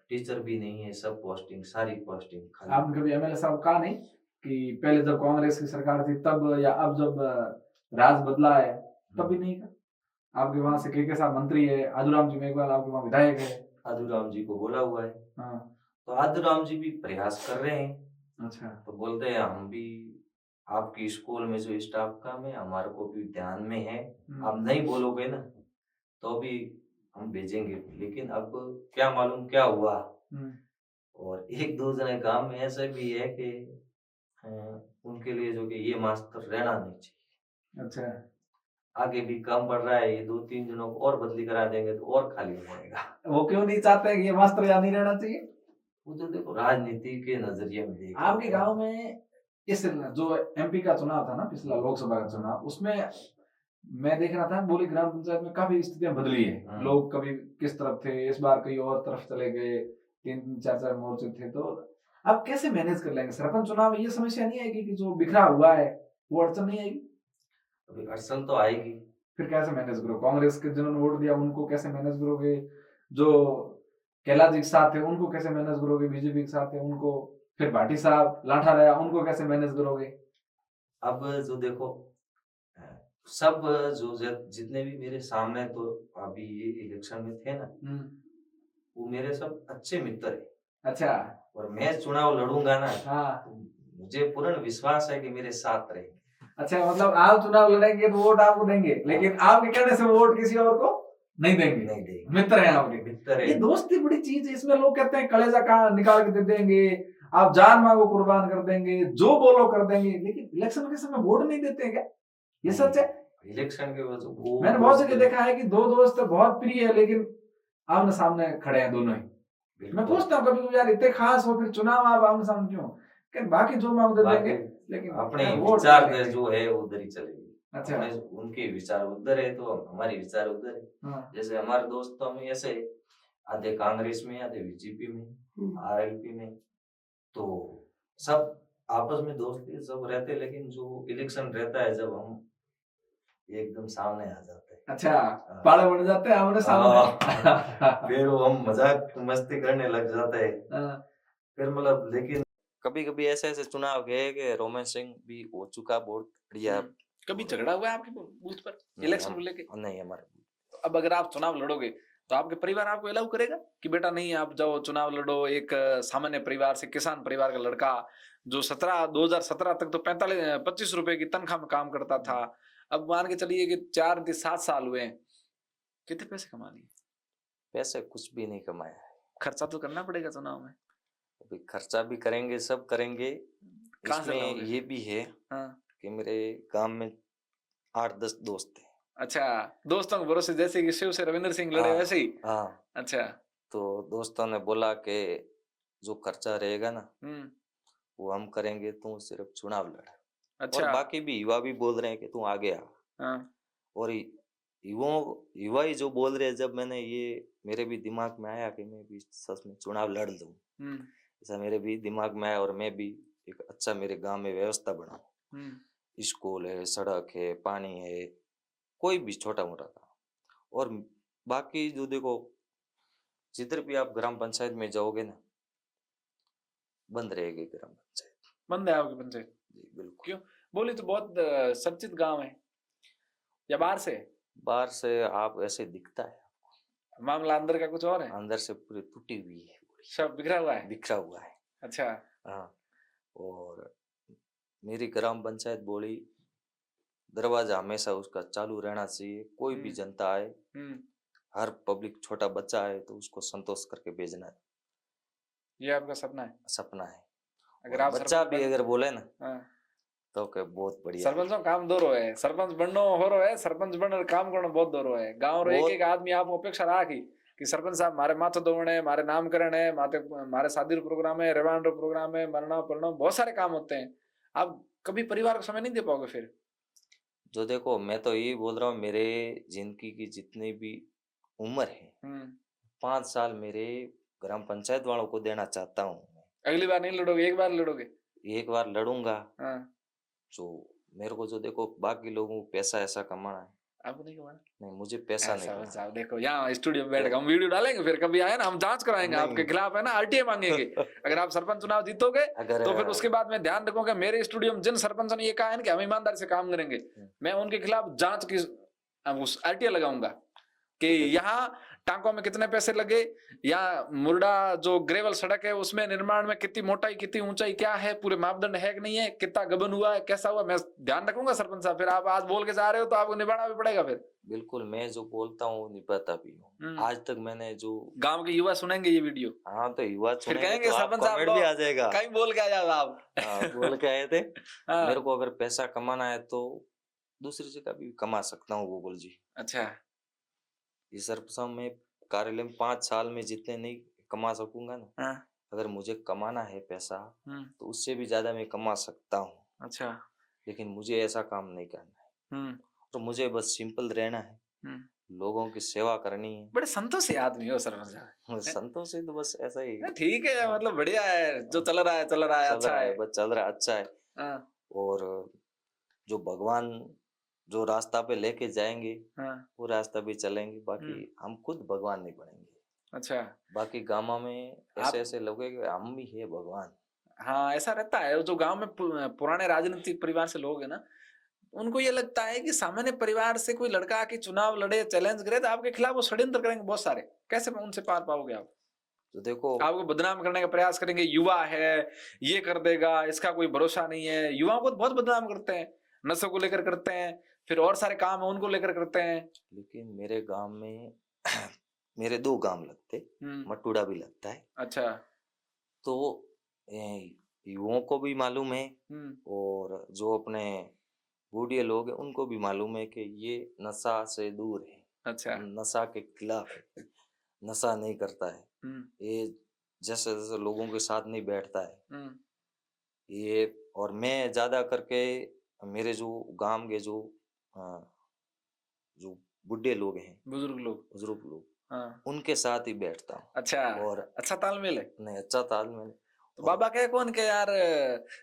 टीचर भी नहीं है, सब पोस्टिंग सारी पोस्टिंग खाली। आपने कभी एमएलए साहब कहा नहीं कि पहले जब कांग्रेस की सरकार थी तब या अब जब राज बदला है तब भी नहीं कहा? आपके वहां से के साहब मंत्री है, आदूराम जी मेघवाल आपके वहां विधायक है। आदूराम जी को बोला हुआ है। हाँ। तो आदूराम जी भी प्रयास कर रहे हैं। अच्छा। तो बोलते हैं हम भी आपकी स्कूल में जो स्टाफ का में हमारे को भी ध्यान में है, आप नहीं बोलोगे ना तो भी हम भेजेंगे। लेकिन अब क्या मालूम क्या हुआ। और 1-2 जने गांव में ऐसा भी है कि उनके लिए जो कि ये मास्टर रहना नहीं चाहिए। अच्छा। आगे भी कम पड़ रहा है, ये 2-3 जनों को और बदली करा देंगे तो और खाली हो जाएगा। वो क्यों नहीं चाहते कि ये मास्टर यहाँ नहीं रहना चाहिए? वो तो देखो राजनीति के नजरिए में देखो। आपके गांव में इस जो एमपी का चुनाव था ना, पिछला लोकसभा का चुनाव, उसमें मैं देख रहा था बोली ग्राम पंचायत में काफी स्थितियां बदली है। लोग कभी किस तरफ थे, इस बार कहीं और तरफ चले गए, 3-3, 4-4 मोर्चे थे। तो अब कैसे मैनेज कर लेंगे? सरपंच चुनाव में ये समस्या नहीं आएगी कि जो बिखरा हुआ है वो अड़चन नहीं आएगी? अभी अड़चन तो आएगी। फिर कैसे मैनेज करो? कांग्रेस के जिन्होंने वोट दिया उनको कैसे मैनेज करोगे? जो कैलाश जी के साथ है उनको कैसे मैनेज करोगे? बीजेपी के साथ है उनको, फिर भाटी साहब लाठा रहा उनको कैसे मैनेज करोगे? अब जो देखो सब जो जितने भी मेरे सामने तो अभी ये इलेक्शन में थे ना, वो मेरे सब अच्छे मित्र है। अच्छा। और मैं चुनाव लड़ूंगा ना, हाँ, तो मुझे पूर्ण विश्वास है कि मेरे साथ रहेंगे। अच्छा, मतलब आप चुनाव लड़ेंगे तो वोट आपको देंगे, लेकिन आपके कहने से वोट किसी और को नहीं देंगे। मित्र हैं आपके, मित्र है। ये दोस्ती बड़ी चीज है। इसमें लोग कहते हैं कलेजा का निकाल के दे देंगे, आप जान मांगो कुर्बान कर देंगे, जो बोलो कर देंगे, लेकिन इलेक्शन के समय वोट नहीं देते हैं क्या? ये सच है? इलेक्शन के मैंने बहुत जगह देखा है कि दो दोस्त बहुत प्रिय है लेकिन आमने सामने खड़े हैं दोनों ही। मैं पूछता हूँ कभी कभी यार इतने खास हो फिर चुनाव आप आमने सामने क्यों? कि बाकी जो मांग दे देंगे, लेकिन अपने विचार जो है उधर ही चलेगी। अच्छा। उनके विचार उधर है तो हमारे विचार उधर है। हाँ। जैसे हमारे दोस्तों में ऐसे आधे कांग्रेस में, आधे बीजेपी में, आरएलपी में, तो सब आपस में दोस्ती सब रहते, लेकिन जो इलेक्शन रहता है जब हम एकदम सामने आ जाते हैं। अच्छा, पाड़े बन जाते हैं आमने सामने। फिर वो हम मजाक मस्ती करने लग जाते हैं। फिर मतलब लेकिन कभी कभी ऐसे ऐसे चुनाव गए कि रोमेश सिंह भी हो चुका बहुत बढ़िया। कभी झगड़ा हुआ है आपके बूथ पर इलेक्शन को लेके? नहीं हमारे। तो अब अगर आप चुनाव लड़ोगे तो आपके परिवार आपको अलाउ करेगा कि बेटा नहीं आप जाओ चुनाव लड़ो? एक सामान्य परिवार से, किसान परिवार का लड़का जो 2017 तक तो 25 रुपए की तनख्वाह में काम करता था, अब मान के चलिए कि 4 से 7 साल हुए, कितने पैसे कमा लिए? पैसे कुछ भी नहीं कमाया। खर्चा तो करना पड़ेगा चुनाव में। अभी खर्चा भी करेंगे, सब करेंगे। कहाँ से इसमें लाओगे? ये भी है हाँ। कि मेरे गांव में 8-10 दोस्त हैं। अच्छा, दोस्तों के भरोसे, जैसे कि शिव से रविंद्र सिंह लड़े हाँ, वैसे ही। हाँ। अच्छा। तो दोस्तों ने बोला कि जो खर्चा रहेगा ना वो हम करेंगे, तू सिर्फ चुनाव लड़। अच्छा। और बाकी भी युवा भी बोल रहे हैं कि तू आगे आ। हाँ। और युवा ही जो बोल रहे हैं, जब मैंने ये मेरे भी दिमाग में आया कि मैं भी सच में चुनाव लड़ लूं, ऐसा मेरे भी दिमाग में आया और मैं भी एक अच्छा मेरे गांव में व्यवस्था बनाऊं। स्कूल है, सड़क है, पानी है, कोई भी छोटा मोटा काम। और बाकी जो देखो, जिधर भी आप ग्राम पंचायत में जाओगे ना, बंद रहेगी ग्राम पंचायत। बंद है आपकी पंचायत? जी बिल्कुल। क्यों? बोली तो बहुत चर्चित गांव है, या बाहर से? बाहर से आप ऐसे दिखता है, मामला अंदर का कुछ और है। अंदर से पूरी टूटी हुई है, सब बिखरा हुआ है। बिखरा हुआ है। अच्छा। हाँ। और मेरी ग्राम पंचायत बोली, दरवाजा हमेशा उसका चालू रहना चाहिए, कोई भी जनता आए, हर पब्लिक, छोटा बच्चा आए तो उसको संतोष करके भेजना है। ये आपका सपना है? सपना है। अगर आप बच्चा भी अगर बोले ना, हाँ, तो के बहुत बढ़िया। सरपंचों काम दो है, सरपंच बननो हो रो है, सरपंच बन काम करना बहुत दो है। गांव रो एक एक आदमी आपको अपेक्षा रहा कि सरपंच साहब मारे माथो दौड़ है, मारे नामकरण है, मारे शादी प्रोग्राम है, रेवान प्रोग्राम है, मरना पड़ना, बहुत सारे काम होते हैं। आप कभी परिवार को समय नहीं दे पाओगे फिर? जो देखो, मैं तो यही बोल रहा हूँ, मेरे जिंदगी की जितनी भी उम्र है, 5 साल मेरे ग्राम पंचायत वालों को देना चाहता हूँ। अगली बार नहीं लड़ोगे, एक बार लड़ोगे? एक बार लड़ूंगा। हाँ। जो मेरे को, जो देखो, बाकी लोगों को पैसा ऐसा कमाना है, आपको नहीं कमाना? नहीं, मुझे पैसा नहीं कमाना। साहब देखो, यहाँ स्टूडियो में बैठ के हम वीडियो डालेंगे, फिर कभी आए ना हम जांच कराएंगे आपके खिलाफ, है ना, आरटीए मांगेंगे। अगर आप सरपंच चुनाव जीतोगे तो फिर उसके बाद मैं ध्यान रखूंगा, मेरे स्टूडियो में जिन सरपंचों ने ये कहा है कि हम ईमानदारी से काम करेंगे, मैं उनके खिलाफ जांच की आरटीए लगाऊंगा कि यहाँ टांकों में कितने पैसे लगे, या मुर्डा जो ग्रेवल सड़क है उसमें निर्माण में कितनी मोटाई, कितनी ऊंचाई, क्या है, पूरे मापदंड है कि नहीं है, कितना गबन हुआ है, कैसा हुआ, मैं ध्यान रखूंगा सरपंच साहब। फिर आप आज बोल के जा रहे हो तो आपको निभाना भी पड़ेगा फिर। बिल्कुल, मैं जो बोलता हूँ निभाता भी हूँ। आज तक मैंने जो, गांव के युवा सुनेंगे ये वीडियो। हाँ, तो युवा फिर कहेंगे तो सरपंच साहब भी आ जाएगा, कहीं बोल के आ जाओ आप। बोल के आए थे। मेरे को अगर पैसा कमाना है तो दूसरी जगह भी कमा सकता हूँ गोकुल जी। अच्छा। इस में कार्यालय में 5 साल में जितने नहीं कमा सकूंगा ना, अगर मुझे कमाना है पैसा तो उससे भी ज्यादा मैं कमा सकता हूँ। अच्छा। लेकिन मुझे ऐसा काम नहीं करना है, तो मुझे बस सिंपल रहना है, लोगों की सेवा करनी है। बड़े संतोषी आदमी हो सरपंच साहब। संतोषी तो बस ऐसा ही, ठीक है, मतलब बढ़िया है, जो चल रहा है अच्छा है, बस चल रहा है, अच्छा है। और जो भगवान जो रास्ता पे लेके जाएंगे वो रास्ता भी चलेंगे, बाकी हम खुद भगवान नहीं बनेंगे। अच्छा। बाकी गांव में ऐसे ऐसे लोग हैं कि हम भी है भगवान। हाँ, ऐसा रहता है। जो गांव में पुराने राजनीतिक परिवार से लोग हैं ना, उनको ये लगता है कि सामान्य परिवार से कोई लड़का आके चुनाव लड़े, चैलेंज करे तो आपके खिलाफ वो षड्यंत्र करेंगे बहुत सारे। कैसे उनसे पार पाओगे आप? तो देखो, आपको बदनाम करने का प्रयास करेंगे, युवा है, ये कर देगा, इसका कोई भरोसा नहीं है। युवाओं को बहुत बदनाम करते हैं, नशों को लेकर करते हैं, फिर और सारे काम है उनको लेकर करते हैं। लेकिन मेरे गांव में मेरे 2 गांव लगते, मटूड़ा भी लगता है। अच्छा। तो युवाओं को भी मालूम है और जो अपने बूढ़े लोग हैं उनको भी मालूम है कि ये नशा से दूर है। अच्छा। नशा के खिलाफ है, नशा नहीं करता है, ये जैसे जैसे लोगों के साथ नहीं बैठता है ये। और मैं ज्यादा करके मेरे जो गांव के जो बुढ़े लोग हैं, बुजुर्ग लोग, उनके साथ ही बैठता हूँ। अच्छा। और अच्छा तालमेल है? नहीं, अच्छा तालमेल। तो बाबा कहे कौन के यार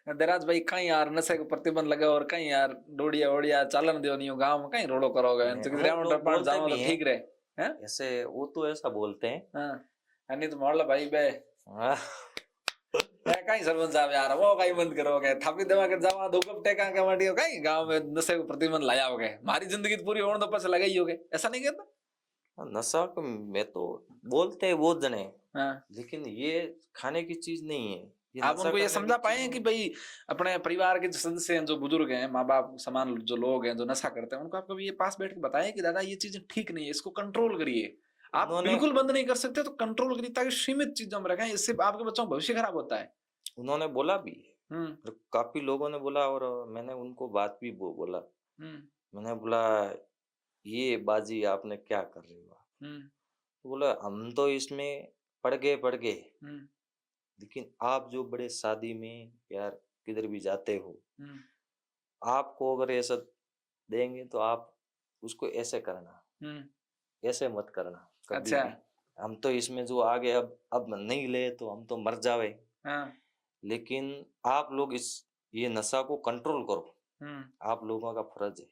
देराज भाई, कहीं यार नशे को प्रतिबंध लगा और कहीं यार डोडिया ओडिया चालन दियो नहीं गांव में, कहीं रोड़ो करोगे तो ठीक रहे। ऐसे वो तो ऐसा बोलते हैं, नहीं तो मोहल्ला भाई बे कहीं सरपंच साहब यार वो कहीं बंद करोगे, थापी दवा कर जावा दो कप टेका के माटियो, कहीं गांव में नशे को प्रतिबंध लाया होगे, हमारी जिंदगी तो पूरी होने दो पर लगा ही होगे, ऐसा नहीं कहता? नशा को मैं तो बोलते हैं बहुत जने, लेकिन ये खाने की चीज नहीं है। आप उनको ये समझा पाए कि भाई अपने परिवार के जो सदस्य हैं, जो बुजुर्ग हैं, माँ बाप समान जो लोग हैं जो नशा करते हैं, उनको आप कभी ये पास बैठ के बताएं कि दादा ये चीज ठीक नहीं है, इसको कंट्रोल करिए, आप उन्होंने बिल्कुल बंद नहीं कर सकते, तो कंट्रोल करिए ताकि सीमित चीजों में रखें, इससे आपके बच्चों का भविष्य खराब होता है। उन्होंने बोला भी है, हम्म और काफी लोगों ने बोला, और मैंने उनको बात भी बोला। हम्म मैंने बोला, ये बाजी आपने क्या कर रहे हो आप? हम्म तो बोला, हम तो इसमें पड़ गए, हम्म लेकिन आप जो बड़े शादी में यार किधर भी जाते हो, हम्म आपको अगर ऐसा देंगे तो आप उसको ऐसे करना, हम्म ऐसे मत करना कभी अच्छा। भी। हम तो इसमें जो आगे अब नहीं ले तो हम तो मर जावे, हाँ। लेकिन आप लोग इस ये नशा को कंट्रोल करो, हम्म आप लोगों का फर्ज है।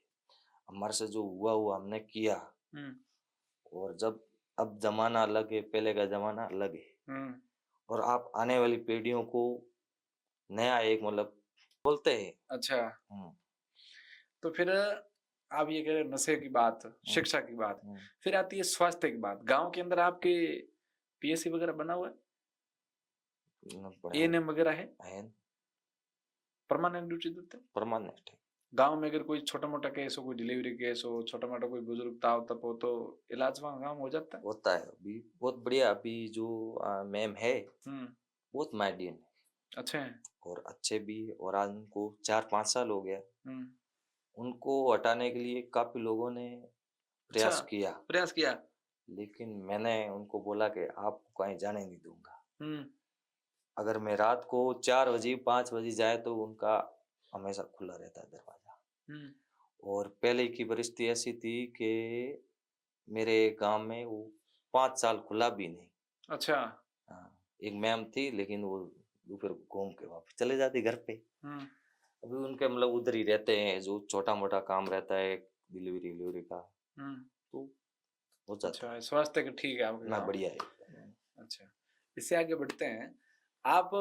हमारे से जो हुआ हमने किया, हम्म और जब अब जमाना अलग है, पहले का जमाना अलग है, हम्म और आप आने वाली पीढ़ियों को नया एक मतलब बोलते हैं। अच्छा। हम्म, तो फिर आप ये कह रहे हैं नशे की बात, शिक्षा की बात, हम्म, फिर आती है स्वास्थ्य की बात। गांव के अंदर आपके पीएससी वगैरह बना हुआ है, बड़ा एएनएम वगैरह है, है, परमानेंट ड्यूटी देते हैं? परमानेंट है। गांव में अगर कोई छोटा मोटा केस हो, कोई डिलीवरी केस हो, छोटा मोटा कोई बुजुर्ग ताव तप हो, तो इलाज वहाँ गाँव में हो जाता है? होता है अभी बहुत बढ़िया। अभी जो मैम है, हम्म बहुत माइडियन है, अच्छे हैं। और अच्छे भी, और आज उनको 4-5 साल हो गया। हम्म उनको हटाने के लिए काफी लोगों ने अच्छा, प्रयास किया, प्रयास किया। लेकिन मैंने उनको बोला कि आपको कहीं जाने नहीं दूंगा। हम्म अगर मैं रात को 4 बजे 5 बजे जाए तो उनका हमेशा खुला रहता है दरवाजा। हम्म और पहले की परिस्थिति ऐसी थी कि मेरे गांव में वो 5 साल खुला भी नहीं। अच्छा। हाँ, एक मैम थी, लेकिन वो दोपहर को घूम के वापस चले जाती घर पे। हम्म अभी उनके मतलब उधर ही रहते हैं, जो छोटा मोटा काम रहता है डिलीवरी डिलीवरी का, हम्म तो हो जाता अच्छा, है। स्वास्थ्य का ठीक है आपके ना गाँव में? बढ़िया है। अच्छा, इससे आगे बढ़ते हैं। आप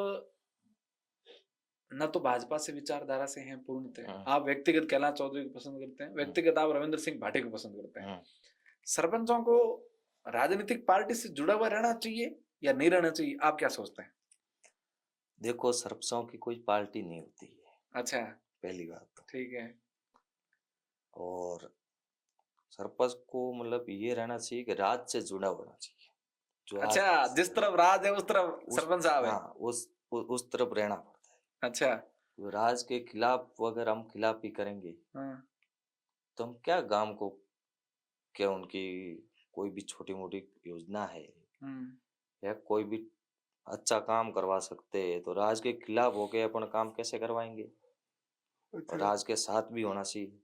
न तो भाजपा से विचारधारा से हैं पूर्णतः, हम्म, आप व्यक्तिगत कैलाश चौधरी को पसंद करते हैं, व्यक्तिगत आप रविंद्र सिंह भाटी को पसंद करते हैं। हम्म। सरपंचों को राजनीतिक पार्टी से जुड़ा हुआ रहना चाहिए या नहीं रहना चाहिए, आप क्या सोचते हैं? देखो, सरपंचों की कोई पार्टी नहीं होती है, अच्छा, पहली बात तो। ठीक है। और सरपंच को मतलब ये रहना चाहिए कि राज से जुड़ा होना चाहिए। जो आज अच्छा, जिस तरफ राज है उस तरफ उस सरपंच साहब है। हाँ उस तरफ रहना पड़ता है। अच्छा। तो राज के खिलाफ अगर हम खिलाफ ही करेंगे हाँ। तो हम क्या गांव को, क्या उनकी कोई भी छोटी मोटी योजना है हम्म या कोई भी अच्छा काम करवा सकते हैं, तो राज के खिलाफ होके अपन काम कैसे करवाएंगे? और अच्छा। राज के साथ भी होना चाहिए।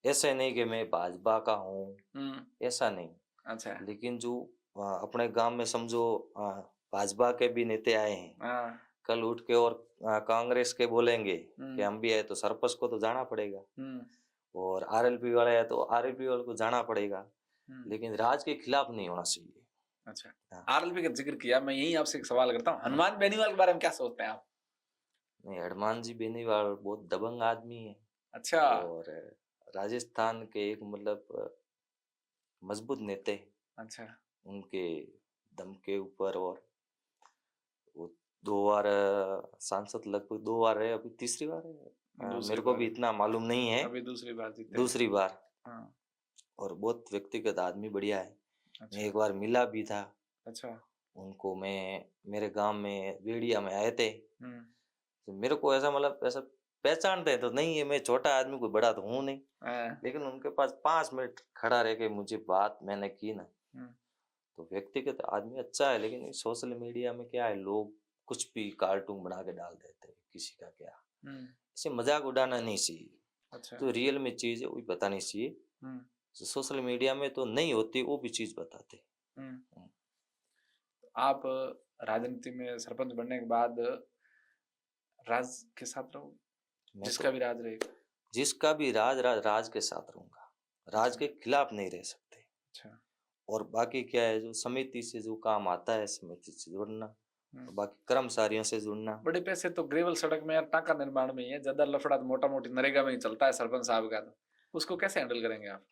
ऐसे नहीं कि मैं भाजपा का हूँ, हम्म ऐसा नहीं। अच्छा। लेकिन जो अपने गांव में समझो भाजपा के भी नेता आए हैं, हाँ। कल उठ के और कांग्रेस के बोलेंगे कि हम्म हम भी आए, तो सरपंच को तो जाना पड़ेगा। हम्म और आरएलपी वाले है तो आरएलपी वाले को जाना पड़ेगा, हम्म लेकिन राज के खिलाफ नहीं होना चाहिए। अच्छा, हाँ। आरएलपी का जिक्र किया, मैं यही आपसे एक सवाल करता हूँ, हनुमान बेनीवाल के बारे में क्या सोचते हैं आप? नहीं, हनुमान जी बेनीवाल बहुत दबंग आदमी है, अच्छा। और राजस्थान के एक मतलब मजबूत नेता है। अच्छा। उनके दम के ऊपर, और वो 2 बार सांसद, लगभग 2 बार है, अभी तीसरी बार है। दूसरी मेरे को बार भी है। इतना मालूम नहीं है। अभी दूसरी बार जीते हैं। दूसरी बार। हाँ। और बहुत व्यक्तिगत आदमी बढ़िया है। मैं अच्छा। एक बार मिला भी था अच्छा। उनको। मैं मेरे गांव में बेड़िया में आए थे, हम्म तो मेरे को ऐसा मतलब ऐसा पहचानते तो नहीं है, मैं छोटा आदमी, कोई बड़ा तो हूँ नहीं, हाँ, लेकिन उनके पास 5 मिनट खड़ा रह के मुझे बात मैंने की ना, हम्म तो व्यक्तिगत आदमी अच्छा है। लेकिन सोशल मीडिया में क्या है, लोग कुछ भी कार्टून बना के डाल देते हैं, किसी का क्या, हम्म इसे मजाक उड़ाना नहीं चाहिए। अच्छा। जो रियल में चीज है वो भी बतानी चाहिए। हम्म सोशल मीडिया में तो नहीं होती वो भी चीज बताते। हम्म आप राजनीति में सरपंच बनने के बाद राज के साथ रहोगे, मैं जिसका तो भी राज रहेगा? जिसका भी राज के साथ रहूंगा, राज अच्छा। के खिलाफ नहीं रह सकते। अच्छा। और बाकी क्या है, जो समिति से जो काम आता है, समिति से जुड़ना, और हम्म बाकी कर्मचारियों से जुड़ना। बड़े पैसे तो ग्रेवल सड़क में या टाका निर्माण में ही है, ज्यादा लफड़ा तो मोटा मोटी नरेगा में ही चलता है सरपंच साहब का, तो उसको कैसे हैंडल करेंगे आप?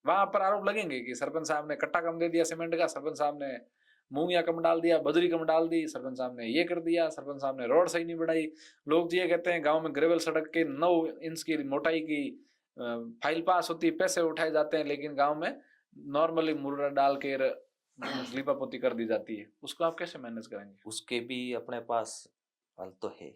वहां पर आरोप लगेंगे कि सरपंच साहब ने कट्टा कम दे दिया सीमेंट का, सरपंच साहब ने मूंगिया कम डाल दिया, बजरी कम डाल दी, सरपंच साहब ने ये कर दिया, सरपंच साहब ने रोड सही नहीं बनाई। लोग ये कहते हैं गांव में ग्रेवल सड़क के 9 इंच की मोटाई की फाइल पास होती है, पैसे उठाए जाते हैं, लेकिन गांव में नॉर्मली मुर्रा डाल के लीपापोती कर दी जाती है, उसको आप कैसे मैनेज करेंगे? उसके भी अपने पास हल तो है।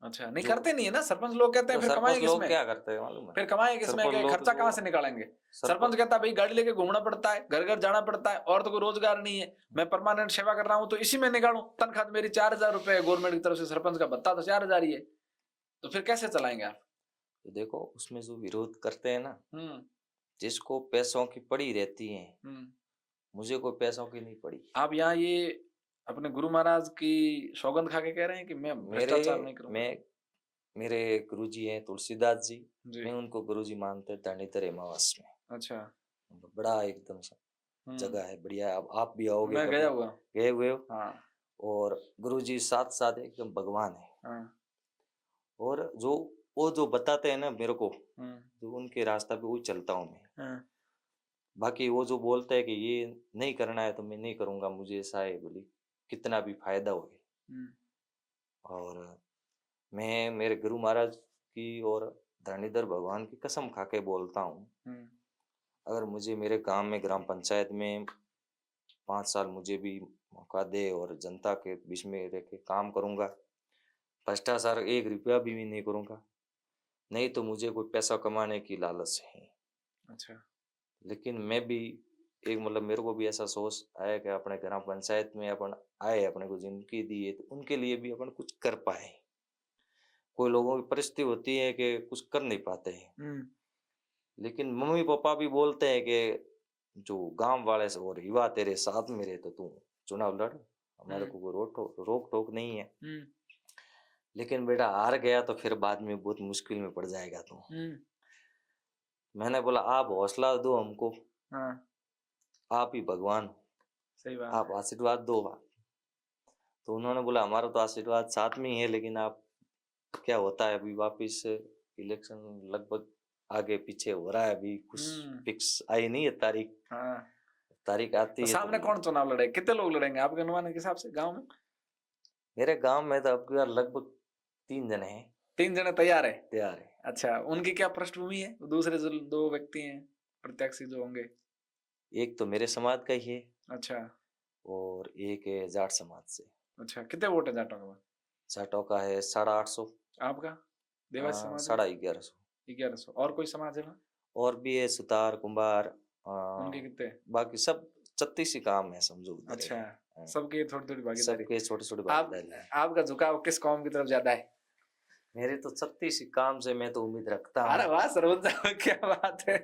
अच्छा, नहीं जो करते नहीं है ना सरपंच लोग, कहते हैं तो फिर सरपंच कमाएं लोग किसमें, क्या करते हैं मालूम है? फिर कमाएं किसमें, सरपंच कि लोग खर्चा जो कहाँ से निकालेंगे? सरपंच सरपंच कहता है भाई गाड़ी लेके घूमना पड़ता है, घर घर जाना पड़ता है, और तो कोई रोजगार नहीं है, मैं परमानेंट सेवा कर रहा हूं तो इसी में निकालूं, तनख्वाह मेरी 4,000 रुपए है गवर्नमेंट की तरफ से, सरपंच का भत्ता तो 4,000 ही है, तो फिर कैसे चलाएंगे आप? तो देखो उसमें जो विरोध करते हैं ना, हम्म जिसको पैसों की पड़ी रहती है, हम्म मुझे कोई पैसों की नहीं पड़ी। आप यहाँ ये अपने गुरु महाराज की सौगंध खा के कह रहे हैं कि मैं मेरे भ्रष्टाचार नहीं करूंगा? मैं मेरे गुरुजी हैं तुलसीदास जी, जी। मैं उनको गुरुजी मानते धरणीधर हेमावास में। अच्छा। बड़ा एकदम सा जगह है, बढ़िया है। अब आप भी आओगे मैं कभी, गया हुआ। गए हुए हो? हाँ और गुरुजी साथ साथ एकदम भगवान है। हाँ। और जो वो जो बताते हैं ना मेरे को, हम्म जो उनके रास्ता पे वो चलता हूँ मैं। हाँ, बाकी वो जो बोलते हैं कि ये नहीं करना है तो मैं नहीं करूंगा, मुझे ऐसा है बोली, कितना भी फायदा हो। हम्म और मैं मेरे गुरु महाराज की और धरणीधर भगवान की कसम खा के बोलता हूँ, हम्म अगर मुझे मेरे गांव में ग्राम पंचायत में 5 साल मुझे भी मौका दे और जनता के बीच में रह के काम करूंगा, भ्रष्टाचार 1 रुपया भी मैं नहीं करूंगा। नहीं तो मुझे कोई पैसा कमाने की लालच है। अच्छा। लेकिन मैं भी एक मतलब मेरे को भी ऐसा सोच आया कि अपने ग्राम पंचायत में अपन आए, अपने को जिंदगी दी है तो उनके लिए भी अपन कुछ कर पाए। कोई लोगों की परिस्थिति होती है कि कुछ कर नहीं पाते हैं, लेकिन मम्मी पापा भी बोलते हैं कि जो गांव वाले से और युवा तेरे साथ में रहे तो तू चुनाव लड़, हमारे को कोई रोक टोक नहीं है। लेकिन बेटा हार गया तो फिर बाद में बहुत मुश्किल में पड़ जाएगा तू। मैंने बोला आप हौसला दो हमको, हाँ आप ही भगवान हो, सही बात आप आशीर्वाद दो बात। तो उन्होंने बोला हमारा तो आशीर्वाद साथ में ही है, लेकिन आप क्या होता है अभी वापिस इलेक्शन लगभग आगे पीछे हो रहा है, अभी कुछ फिक्स आई नहीं है तारीख। हाँ। तारीख आती तो है सामने तो कौन चुनाव लड़े, कितने लोग लड़ेंगे आपके अनुमान के हिसाब से गांव में? मेरे गांव में तो अब यार लगभग 3 जने हैं। 3 जने तैयार है? तैयार है। अच्छा, उनकी क्या पृष्ठभूमि है? दूसरे जो 2 व्यक्ति हैं प्रत्याशी जो होंगे? एक तो मेरे समाज का ही है अच्छा और एक है जाट समाज से। अच्छा, कितने वोट है जाटों के? जाटों का है 850। आपका देवासी समाज है? 1150। 1100। और कोई समाज है वहाँ? और भी है सुतार कुंभार, उनके कितने? बाकी सब 36 ही काम है समझो उधर अच्छा, है। सबकी थोड़ी थोड़ी भागीदारी। सबके छोटे छोटे आप भागीदारी है। आपका झुकाव किस कौम की तरफ ज्यादा है? मेरे तो 36 ही काम से मैं तो उम्मीद रखता अरे हूँ। वाह सरपंच साहब, क्या बात है!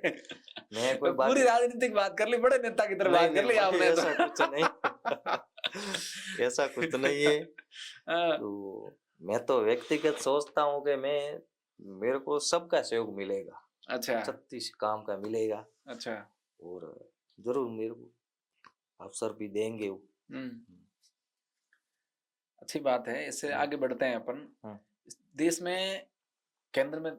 मैं कोई बात पूरी राजनीतिक बात कर ली, बड़े नेता की तरह बात कर ली आपने तो। ऐसा कुछ नहीं ऐसा कुछ नहीं है। हाँ, तो मैं तो व्यक्तिगत सोचता हूँ कि मैं मेरे को सबका सहयोग मिलेगा, अच्छा 36 काम का मिलेगा अच्छा। और जरूर मेरे को अवसर भी देंगे वो। अच्छी बात है, इससे आगे बढ़ते हैं अपन। इस देश में केंद्र में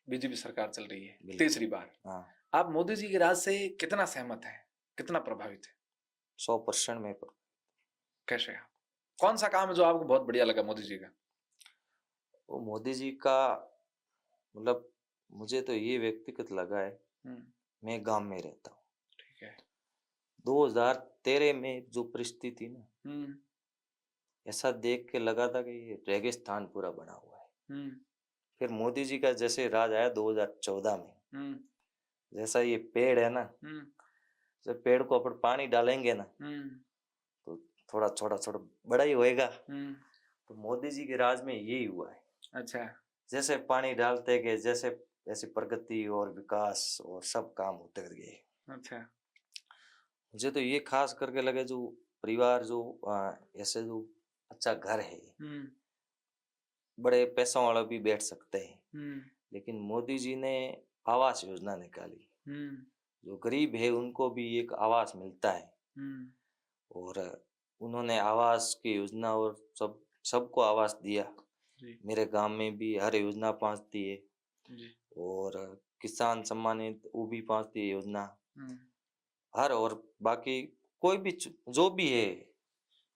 बीजेपी सरकार चल रही है तीसरी बार। आप मोदी जी के राज से कितना सहमत हैं, कितना प्रभावित है? 100% में। कैसे? आप कौन सा काम है जो आपको बहुत बढ़िया लगा मोदी जी का? वो मोदी जी का मतलब मुझे तो ये व्यक्तिगत लगा है, मैं गांव में रहता हूँ। ठीक है। 2013 में जो परिस्थिति थी ना, ऐसा देख के लगा था कि ये रेगिस्तान पूरा बना हुआ है। फिर मोदी जी का जैसे राज आया 2014 में, जैसा ये पेड़ है ना, जब पेड़ को अपन पानी डालेंगे ना तो थोड़ा छोटा छोटा बड़ा ही होएगा। तो मोदी जी के राज में यही हुआ है। अच्छा। जैसे पानी डालते गए जैसे ऐसी प्रगति और विकास और सब काम होते गए। अच्छा। मुझे तो ये खास करके लगे जो परिवार जो ऐसे जो अच्छा घर है, बड़े पैसों वाला भी बैठ सकते हैं, लेकिन मोदी जी ने आवास योजना निकाली, जो गरीब है उनको भी एक आवास मिलता है। और उन्होंने आवास की योजना और सबको आवास दिया। मेरे गांव में भी हर योजना 5 दी है और किसान सम्मानित वो भी 5 दी योजना हर, और बाकी कोई भी जो भी है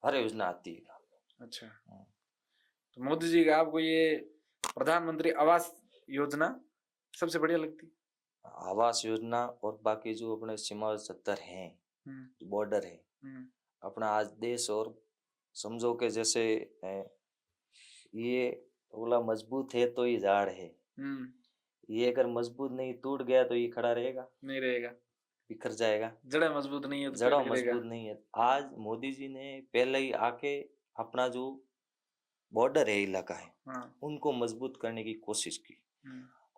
हर योजना आती है। अच्छा। तो मोदी जी का आपको ये प्रधानमंत्री आवास योजना सबसे बढ़िया लगती? आवास योजना और बाकी जो अपने सीमा सत्तर हैं, बॉर्डर है, अपना आज देश, और समझो कि जैसे ये बोला मजबूत है तो ये झाड़ है, ये अगर मजबूत नहीं टूट गया तो ये खड़ा रहेगा नहीं रहेगा, बिखर जाएगा। जड़ें मजबूत नहीं है तो जड़ों पेड़ गिरेगा। मजबूत नहीं है। आज मोदी जी ने पहले ही आके अपना जो बॉर्डर है इलाका है उनको मजबूत करने की कोशिश की,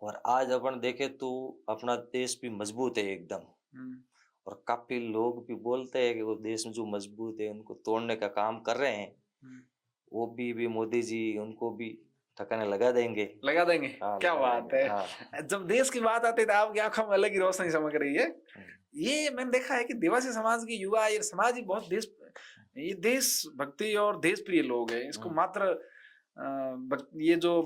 और आज अपन देखे तो अपना देश भी मजबूत है एकदम, और काफी लोग भी बोलते हैं कि वो देश में जो मजबूत है उनको तोड़ने का काम कर रहे हैं। वो भी मोदी जी उनको भी ठिकाने लगा देंगे। हाँ, क्या बात है। हाँ। जब देश की बात आती है तो आपकी आंखों में अलग ही रोशनी चमक रही है। ये मैंने देखा है कि देवासी समाज के युवा, ये समाज ही बहुत ये देश भक्ति और देश प्रिय लोग हैं। इसको मात्र ये जो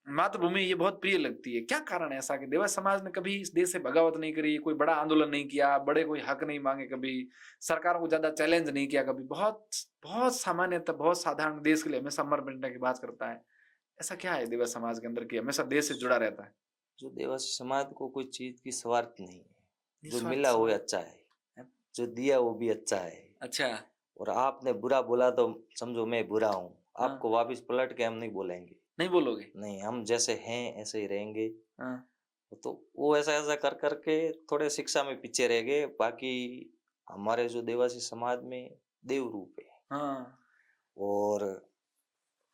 मातृभूमि ये बहुत प्रिय लगती है। क्या कारण है ऐसा कि देवासी समाज ने कभी इस देश से बगावत नहीं करी, कोई बड़ा आंदोलन नहीं किया, बड़े कोई हक नहीं मांगे, कभी सरकारों को ज्यादा चैलेंज नहीं किया, कभी बहुत बहुत सामान्यतः बहुत साधारण देश के लिए हमेशा मर मिटने की बात करता है। ऐसा क्या है देवासी समाज के अंदर कि हमेशा देश से जुड़ा रहता है? जो देवासी समाज को कोई चीज की स्वार्थ नहीं है, जो मिला वो अच्छा है, जो दिया वो भी अच्छा है। अच्छा। और आपने बुरा बोला तो समझो मैं बुरा हूँ, आपको वापस पलट के हम नहीं बोलेंगे। नहीं बोलोगे? नहीं, हम जैसे हैं ऐसे ही रहेंगे। तो वो ऐसा ऐसा कर करके थोड़े शिक्षा में पीछे रह गए। बाकी हमारे जो देवासी समाज में देव रूप है। और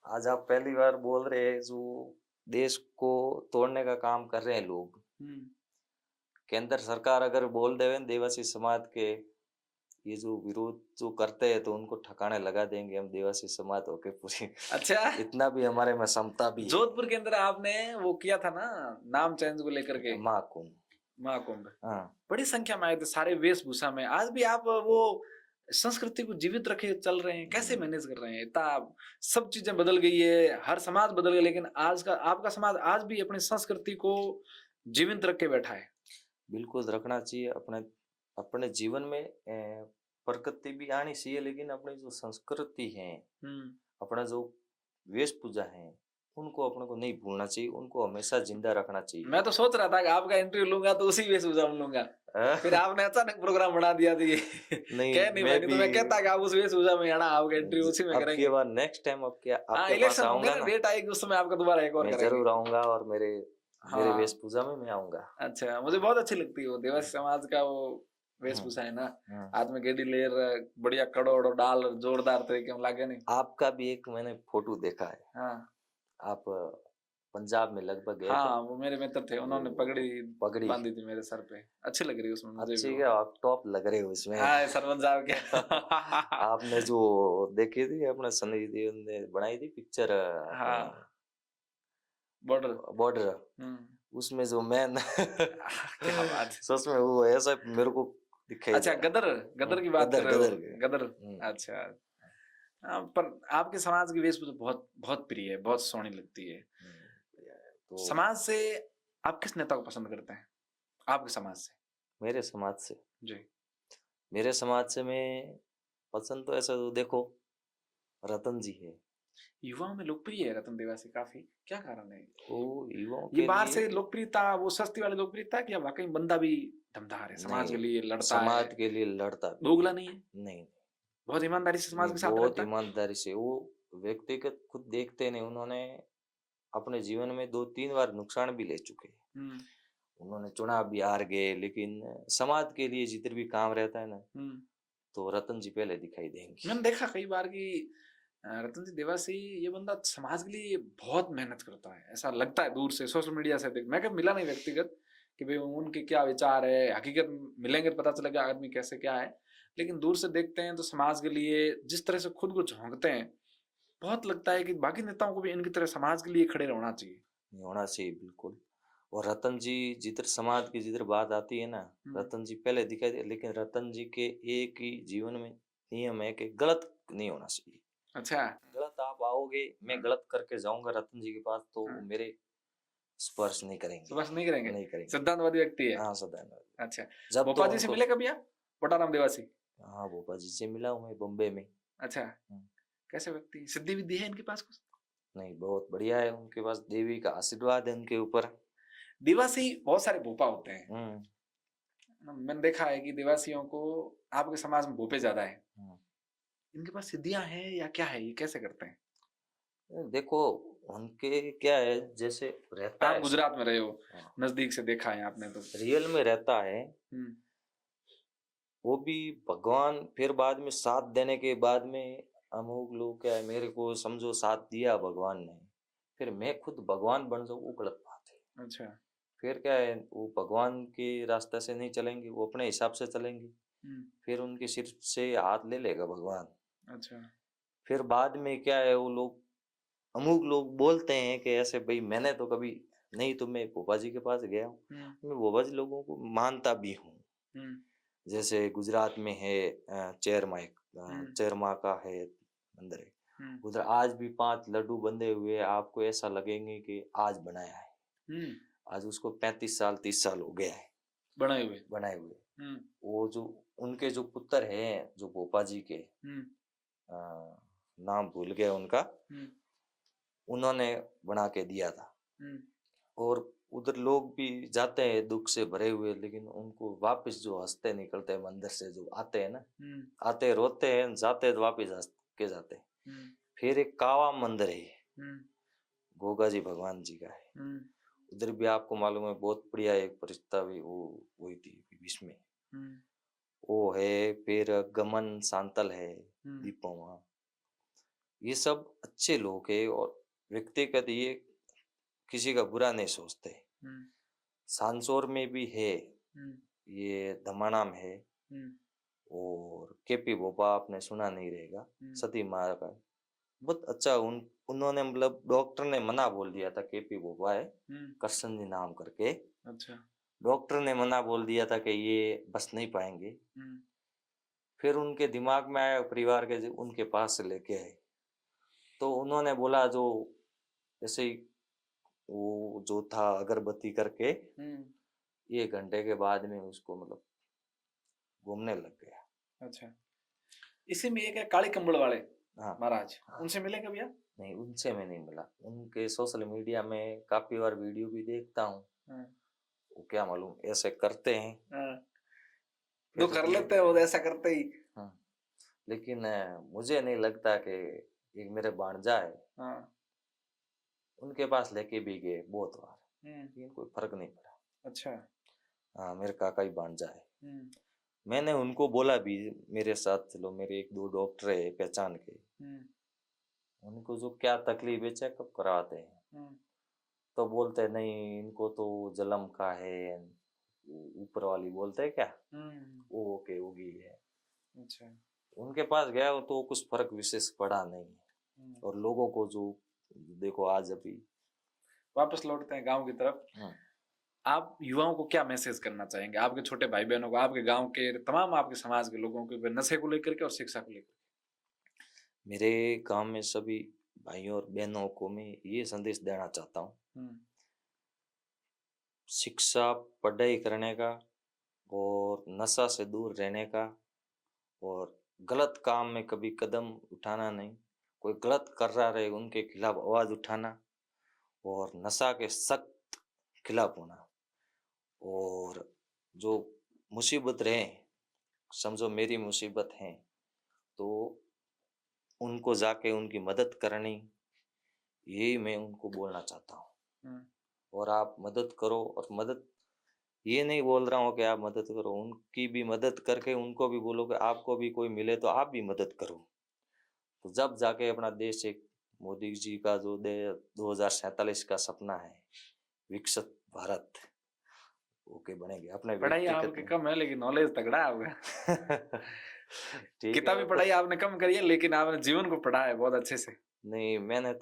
आज आप पहली बार बोल रहे हैं जो देश को तोड़ने का काम कर रहे हैं लोग, केंद्र सरकार अगर बोल देवे देवासी समाज के ये जो विरोध जो करते हैं तो उनको ठिकाने लगा देंगे हम देवासी समाज होके पूरी। अच्छा, इतना भी हमारे में क्षमता भी है। जोधपुर के अंदर आपने वो किया था ना नाम चेंज को लेकर के, महाकुंभ। हाँ, बड़ी संख्या में आए थे सारे वेशभूषा में। आज भी आप वो संस्कृति को जीवित रखे चल रहे हैं, कैसे मैनेज कर रहे हैं? इतना सब चीजें बदल गई है, हर समाज बदल गया, लेकिन आज का आपका समाज आज भी अपनी संस्कृति को जीवित रख के बैठा है। बिल्कुल रखना चाहिए। अपने जीवन में प्रकृति भी आनी चाहिए, लेकिन अपनी जो संस्कृति है, अपना जो वेशभूषा है, उनको अपने को नहीं भूलना चाहिए, उनको हमेशा जिंदा रखना चाहिए। मैं तो सोच रहा था कि आपका इंटरव्यू लूंगा तो उसी वेशभूषा में लूंगा, फिर आपने अचानक प्रोग्राम बना दिया तो ये नहीं, मैं कहता कि आप उस वेशभूषा में आना, आपका इंटरव्यू उसी में करेंगे। नेक्स्ट टाइम आपके पास आऊंगा ना, डेट आएगी उस समय आपका दोबारा एक और करेंगे। जरूर आऊंगा और मेरे वेशभूषा में मैं आऊंगा। अच्छा, मुझे बहुत अच्छी लगती है वो देवासी समाज का वो वेशभूषा है ना, हाथ में गेडी लेर, बढ़िया कड़ोड़ डाल, जोरदार तरीके में लागे नहीं। आपका भी एक मैंने फोटो देखा है। हाँ, आप पंजाब में लगभग गए थे। वो मेरे मित्र थे, उन्होंने पगड़ी बांधी थी मेरे सर पे, अच्छी लग रही है उसमें मुझे। अच्छी क्या, आप टॉप लग रहे हो इसमें। हाँ, सरपंच साहब क्या आपने जो देखी थी अपने सनी देओल ने बनाई थी पिक्चर, हाँ, बॉर्डर, उसमें जो मैन क्या बात है, सच में वो ऐसा मेरे को दिखाई। अच्छा, गदर की बात कर रहे हो? गदर। अच्छा, पर आपके समाज की वेशभूषा बहुत बहुत प्रिय है, बहुत सोहनी लगती है। तो समाज से आप किस नेता को पसंद करते हैं? आपके समाज से? मेरे समाज से जी, मेरे समाज से मैं पसंद तो ऐसा तो देखो रतन जी है। युवाओं में लोकप्रिय है रतन देवासी काफी, क्या कारण है? वो युवाओं ये बाहर से लोकप्रियता, वो सस्ती वाली लोकप्रियता, क्या वाकई बंदा भी दमदार है, समाज के लिए लड़ता है? समाज के लिए लड़ता, दोगला नहीं है? नहीं, बहुत ईमानदारी से समाज के साथ रहता है। बहुत ईमानदारी से। वो व्यक्तिगत खुद देखते नहीं, उन्होंने अपने जीवन में 2-3 बार नुकसान भी ले चुके हैं। उन्होंने चुनाव भी हार गए, लेकिन समाज के लिए जिधर भी काम रहता है ना, तो रतन जी पहले दिखाई देंगे। मैंने देखा कई बार कि रतन जी देवासी ये बंदा समाज के लिए बहुत मेहनत करता है, ऐसा लगता है दूर से, सोशल मीडिया से देख। मैं कभी मिला नहीं व्यक्तिगत कि भाई उनके क्या विचार है, हकीकत मिलेंगे तो पता चलेगा आदमी कैसे क्या है, लेकिन दूर से देखते हैं तो समाज के लिए जिस तरह से खुद को झोंकते हैं, बहुत लगता है कि बाकी नेताओं को भी इनकी तरह समाज के लिए खड़े होना चाहिए। होना चाहिए, बिल्कुल। और रतन जी जिधर समाज की जिधर बात आती है ना, रतन जी पहले दिखाई दे, लेकिन रतन जी के एक ही जीवन में नियम है कि गलत नहीं होना चाहिए। अच्छा, गलत आप आओगे, मैं गलत करके जाऊंगा रतन जी के पास, तो मेरे स्पर्श नहीं करेंगे। स्पर्श नहीं करेंगे? नहीं करेंगे। सिद्धांतवादी व्यक्ति है। हाँ, सिद्धांतवादी। अच्छा, जब भोपा जी से मिले कभी आप? पोटाराम देवासी? हाँ, भोपा जी से मिला हूँ मैं बॉम्बे में। अच्छा, कैसे व्यक्ति? सिद्धि विद्धि है इनके पास कुछ? नहीं, बहुत बढ़िया है उनके पास, देवी का आशीर्वाद है उनके ऊपर। देवासी बहुत सारे भोपा होते हैं, मैंने देखा है कि देवासियों को आपके समाज में भूपे ज्यादा है, इनके पास सिद्धियां हैं या क्या है, ये कैसे करते हैं? देखो उनके क्या है, जैसे रहता आप है गुजरात में रहे हो, हाँ, नजदीक से देखा है आपने तो। रियल में रहता है हम्म वो भी भगवान। फिर बाद में साथ देने के बाद में अमुक लोग क्या है, मेरे को समझो साथ दिया भगवान ने, फिर मैं खुद भगवान बन जाऊं, वो गलत बात है। अच्छा। फिर क्या है, वो भगवान के रास्ते से नहीं चलेंगे, वो अपने हिसाब से चलेंगे, फिर उनके सिर से हाथ ले लेगा भगवान। अच्छा। फिर बाद में क्या है, वो लोग अमुक लोग बोलते हैं कि ऐसे भाई मैंने तो कभी नहीं, तो मैं भोपा जी के पास गया हूँ, मैं भोपा जी लोगों को मानता भी हूँ। जैसे गुजरात में है चेरमा का है मंदिर है उधर, आज भी 5 लड्डू बंधे हुए, आपको ऐसा लगेंगे कि आज बनाया है। आज उसको 35 साल 30 साल हो गया है बनाए हुए। वो जो उनके जो पुत्र हैं, जो भोपा जी के नाम भूल गया उनका, उन्होंने बना के दिया था। और उधर लोग भी जाते हैं दुख से भरे हुए, लेकिन उनको वापस जो हंसते निकलते हैं मंदिर से, जो आते हैं ना, आते रोते हैं, जाते तो वापस हंस के जाते हैं। फिर एक कावा मंदिर है, गोगा जी भगवान जी का है, उधर भी आपको मालूम है बहुत बढ़िया एक परिस्थिति भी वो हुई थी बीच में, वो है। फिर गमन सांतल है दीपोमा, ये सब अच्छे लोग है और व्यक्तिगत ये किसी का बुरा नहीं सोचते। सांसोर में भी है, ये धमाना में है, और केपी भोपा आपने सुना नहीं रहेगा, सती माँ का बहुत अच्छा। उन्होंने मतलब डॉक्टर ने मना बोल दिया था, केपी भोपा है कृष्ण जी नाम करके, अच्छा। डॉक्टर ने मना बोल दिया था कि ये बस नहीं पाएंगे। फिर उनके दिमाग में आया, परिवार के उनके पास से लेके आए, तो उन्होंने बोला जो ऐसे ही वो जो था अगरबत्ती करके 1 घंटे के बाद में उसको मतलब घूमने लग गया। अच्छा। इसी में एक है काली कंबल वाले हाँ महाराज, उनसे मिले कभी आप? नहीं, उनसे मैं नहीं मिला। उनके सोशल मीडिया में काफी बार वीडियो भी देखता हूँ, वो क्या मालूम ऐसे करते हैं, तो कर लेते हैं वो ऐसा करते ही। लेकिन मुझे नहीं लगता कि एक मेरे भांजा है, उनके पास लेके भी गए बहुत बार, लेकिन कोई फर्क नहीं पड़ा। अच्छा। हाँ, मेरे काका ही भांजा है। मैंने उनको बोला भी मेरे साथ चलो, मेरे 1-2 डॉक्टर है पहचान के, उनको जो क्या तकलीफ है चेकअप कराते हैं, तो बोलते नहीं इनको तो जलम का है, ऊपर वाली बोलते हैं क्या, वो ओके होगी है। अच्छा। उनके पास गया तो कुछ फर्क विशेष पड़ा नहीं। और लोगों को जो देखो आज अभी वापस लौटते हैं गांव की तरफ, आप युवाओं को क्या मैसेज करना चाहेंगे, आपके छोटे भाई बहनों को, आपके गांव के तमाम आपके समाज के लोगों को, नशे को लेकर के और शिक्षा को लेकर? मेरे गांव में सभी भाइयों और बहनों को मैं ये संदेश देना चाहता हूँ, शिक्षा पढ़ाई करने का और नशा से दूर रहने का, और गलत काम में कभी कदम उठाना नहीं। कोई गलत कर रहा रहे उनके खिलाफ आवाज उठाना, और नशा के सख्त खिलाफ होना। और जो मुसीबत रहे, समझो मेरी मुसीबत है, तो उनको जाके उनकी मदद करनी, यही मैं उनको बोलना चाहता हूँ। और आप मदद करो, और मदद ये नहीं बोल रहा हूँ कि आप मदद करो, उनकी भी मदद करके उनको भी बोलो कि आपको भी कोई मिले तो आप भी मदद करो। तो जब जाके अपना देश एक मोदी जी का जो 2047 का सपना है, विकसित भारत, ओके बनेंगे। अपने पढ़ाई आपकी कम है लेकिन नॉलेज तगड़ा है आपका। किताबी पढ़ाई आपने कम करी है लेकिन आपने जीवन को पढ़ा है बहुत अच्छे से। नहीं, मैं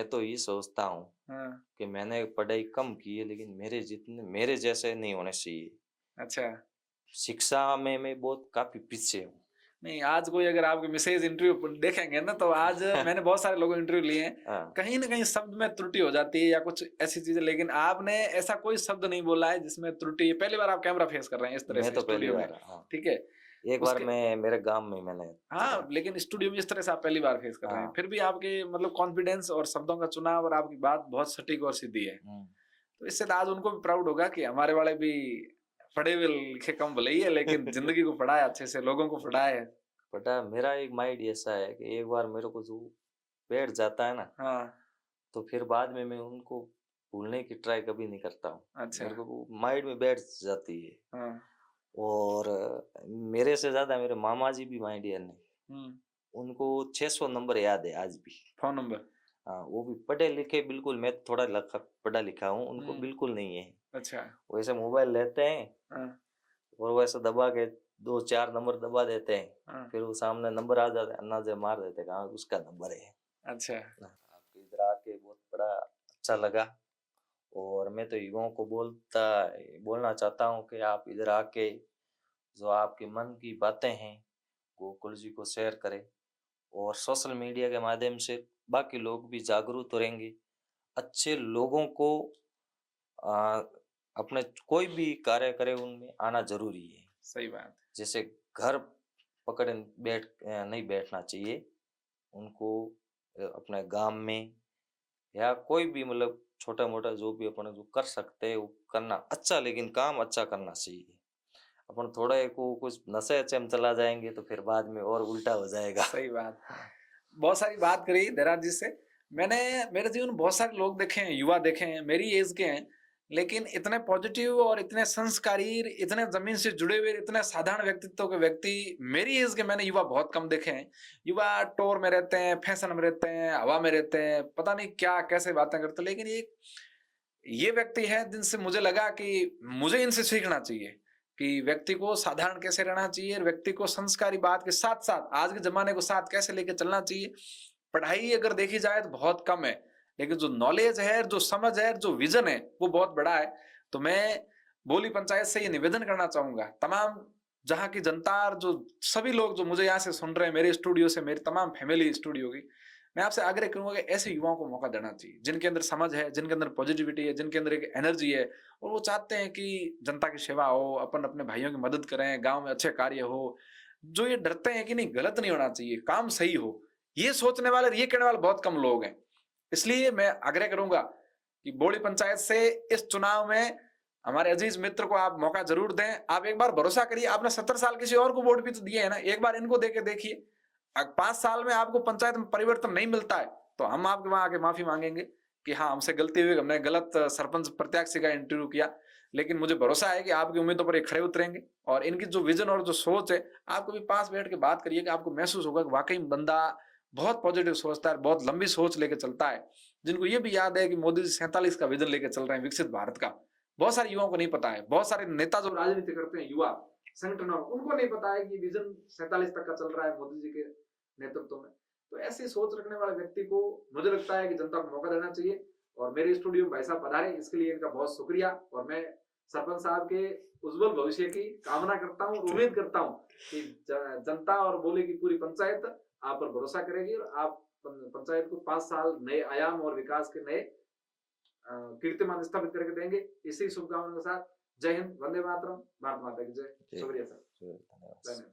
तो ये सोचता हूँ कि मैंने पढ़ाई कम की है, लेकिन मेरे जैसे नहीं होने चाहिए। अच्छा। शिक्षा में मैं बहुत काफी पीछे हूँ। नहीं, आज कोई अगर आपके मैसेज इंटरव्यू देखेंगे ना, तो आज मैंने बहुत सारे लोगों इंटरव्यू लिए हैं, कहीं ना कहीं शब्द में त्रुटि हो जाती है या कुछ ऐसी चीजें, लेकिन आपने ऐसा कोई शब्द नहीं बोला है जिसमें त्रुटि है। पहली बार आप कैमरा फेस कर रहे हैं इस तरह से स्टूडियो में, ठीक है? एक बार मैं मेरे गांव में मैंने लेकिन स्टूडियो में इस तरह से आप पहली बार फेस कर रहे हैं, फिर भी आपके मतलब कॉन्फिडेंस और शब्दों का चुनाव और आपकी बात बहुत सटीक और सीधी है। तो इससे आज उनको भी प्राउड होगा कि हमारे वाले भी पढ़े हुए लिखे कम भले ही है, लेकिन जिंदगी को पढ़ा है अच्छे से, लोगों को पढ़ा है। बटा मेरा एक माइंड ऐसा है कि एक बार मेरे को जो बैठ जाता है ना, हाँ। तो फिर बाद में मैं उनको भूलने की ट्राई कभी नहीं करता हूँ। अच्छा। मेरे को माइंड में बैठ जाती है। हाँ। और मेरे से ज्यादा मेरे मामा जी भी माइंडियन नहीं, हम्म। उनको 600 नंबर याद है आज भी। Phone number? हाँ, वो भी पढ़े लिखे बिल्कुल, मैं थोड़ा पढ़ा लिखा हूँ, उनको बिल्कुल नहीं है। अच्छा। वैसे मोबाइल लेते हैं हाँ। और वैसे दबा के 2-4 नंबर दबा देते हैं, हाँ। फिर वो सामने नंबर आ जाते हैं, अन्ना मार देते हैं, कहाँ उसका नंबर है। अच्छा। आपके इधर आके बहुत बड़ा अच्छा लगा। और मैं तो युवाओं को बोलना चाहता हूँ कि आप इधर आके जो आपके मन की बातें हैं गोकुल जी को शेयर करें, और सोशल मीडिया के माध्यम से बाकी लोग भी जागरूक रहेंगे। अच्छे लोगों को आ, अपने कोई भी कार्य करे उनमें आना जरूरी है। सही बात। जैसे घर पकड़े नहीं बैठना चाहिए उनको। अपने गांव में या कोई भी मतलब छोटा मोटा जो भी अपन जो कर सकते हैं वो करना अच्छा, लेकिन काम अच्छा करना चाहिए। अपन थोड़ा को कुछ नशे अच्छे में चला जाएंगे तो फिर बाद में और उल्टा हो जाएगा। सही बात। बहुत सारी बात करी देराज जी से। मैंने मेरे जीवन में बहुत सारे लोग देखे हैं, युवा देखे हैं, मेरी एज के हैं, लेकिन इतने पॉजिटिव और इतने संस्कारी, इतने जमीन से जुड़े हुए, इतने साधारण व्यक्तित्व के व्यक्ति मेरी एज के मैंने युवा बहुत कम देखे हैं। युवा टोर में रहते हैं, फैशन में रहते हैं, हवा में रहते हैं, पता नहीं क्या कैसे बातें करते हैं, लेकिन ये व्यक्ति है जिनसे मुझे लगा कि मुझे इनसे सीखना चाहिए कि व्यक्ति को साधारण कैसे रहना चाहिए, व्यक्ति को संस्कारी बात के साथ साथ आज के जमाने को साथ कैसे लेके चलना चाहिए। पढ़ाई अगर देखी जाए तो बहुत कम है, लेकिन जो नॉलेज है, जो समझ है, जो विजन है वो बहुत बड़ा है। तो मैं बोली पंचायत से ये निवेदन करना चाहूंगा तमाम जहां की जनता और जो सभी लोग जो मुझे यहाँ से सुन रहे हैं, मेरे स्टूडियो से, मेरी तमाम फैमिली स्टूडियो की, मैं आपसे आग्रह करूंगा कि ऐसे युवाओं को मौका देना चाहिए जिनके अंदर समझ है, जिनके अंदर पॉजिटिविटी है, जिनके अंदर एक एनर्जी है, और वो चाहते हैं कि जनता की सेवा हो, अपन अपने भाइयों की मदद करें, गांव में अच्छे कार्य हो। जो ये डरते हैं कि नहीं गलत नहीं होना चाहिए, काम सही हो, ये सोचने वाले, ये कहने वाले बहुत कम लोग हैं। इसलिए मैं आग्रह करूंगा कि बोली पंचायत से इस चुनाव में हमारे अजीज मित्र को आप मौका जरूर दें। आप एक बार भरोसा करिए, आपने 70 साल किसी और को वोट भी तो दिए है ना, एक बार इनको देके देखिए। 5 साल में आपको पंचायत में परिवर्तन नहीं मिलता है तो हम आपके वहां आके माफी मांगेंगे कि हाँ हमसे गलती हुई, हमने गलत सरपंच प्रत्याशी का इंटरव्यू किया। लेकिन मुझे भरोसा है कि आपकी उम्मीदों पर ये खड़े उतरेंगे, और इनकी जो विजन और जो सोच है, आपको भी पास बैठ के बात करिए कि आपको महसूस होगा कि वाकई बंदा बहुत पॉजिटिव सोचता है, बहुत लंबी सोच लेके चलता है। जिनको ये भी याद है कि मोदी जी 47 का विजन लेके चल रहे हैं विकसित भारत का, बहुत सारे युवाओं को नहीं पता है। बहुत सारे नेता जो राजनीति करते हैं, युवा संगठनों, उनको नहीं पता है कि विजन 47 तक का चल रहा है मोदी जी के नेतृत्व में। तो ऐसी सोच रखने वाले व्यक्ति को मुझे लगता है कि जनता को मौका देना चाहिए। और मेरे स्टूडियो में भाई साहब पधारे, इसके लिए इनका बहुत शुक्रिया। और मैं सरपंच साहब के उज्जवल भविष्य की कामना करता हूँ, उम्मीद करता हूँ कि जनता और बोली की पूरी पंचायत आप पर भरोसा करेगी और आप पंचायत को 5 साल नए आयाम और विकास के नए कीर्तिमान स्थापित करके देंगे। इसी शुभकामनाओं के साथ जय हिंद, वंदे मातरम, भारत माता की जय। शुक्रिया सर, धन्यवाद।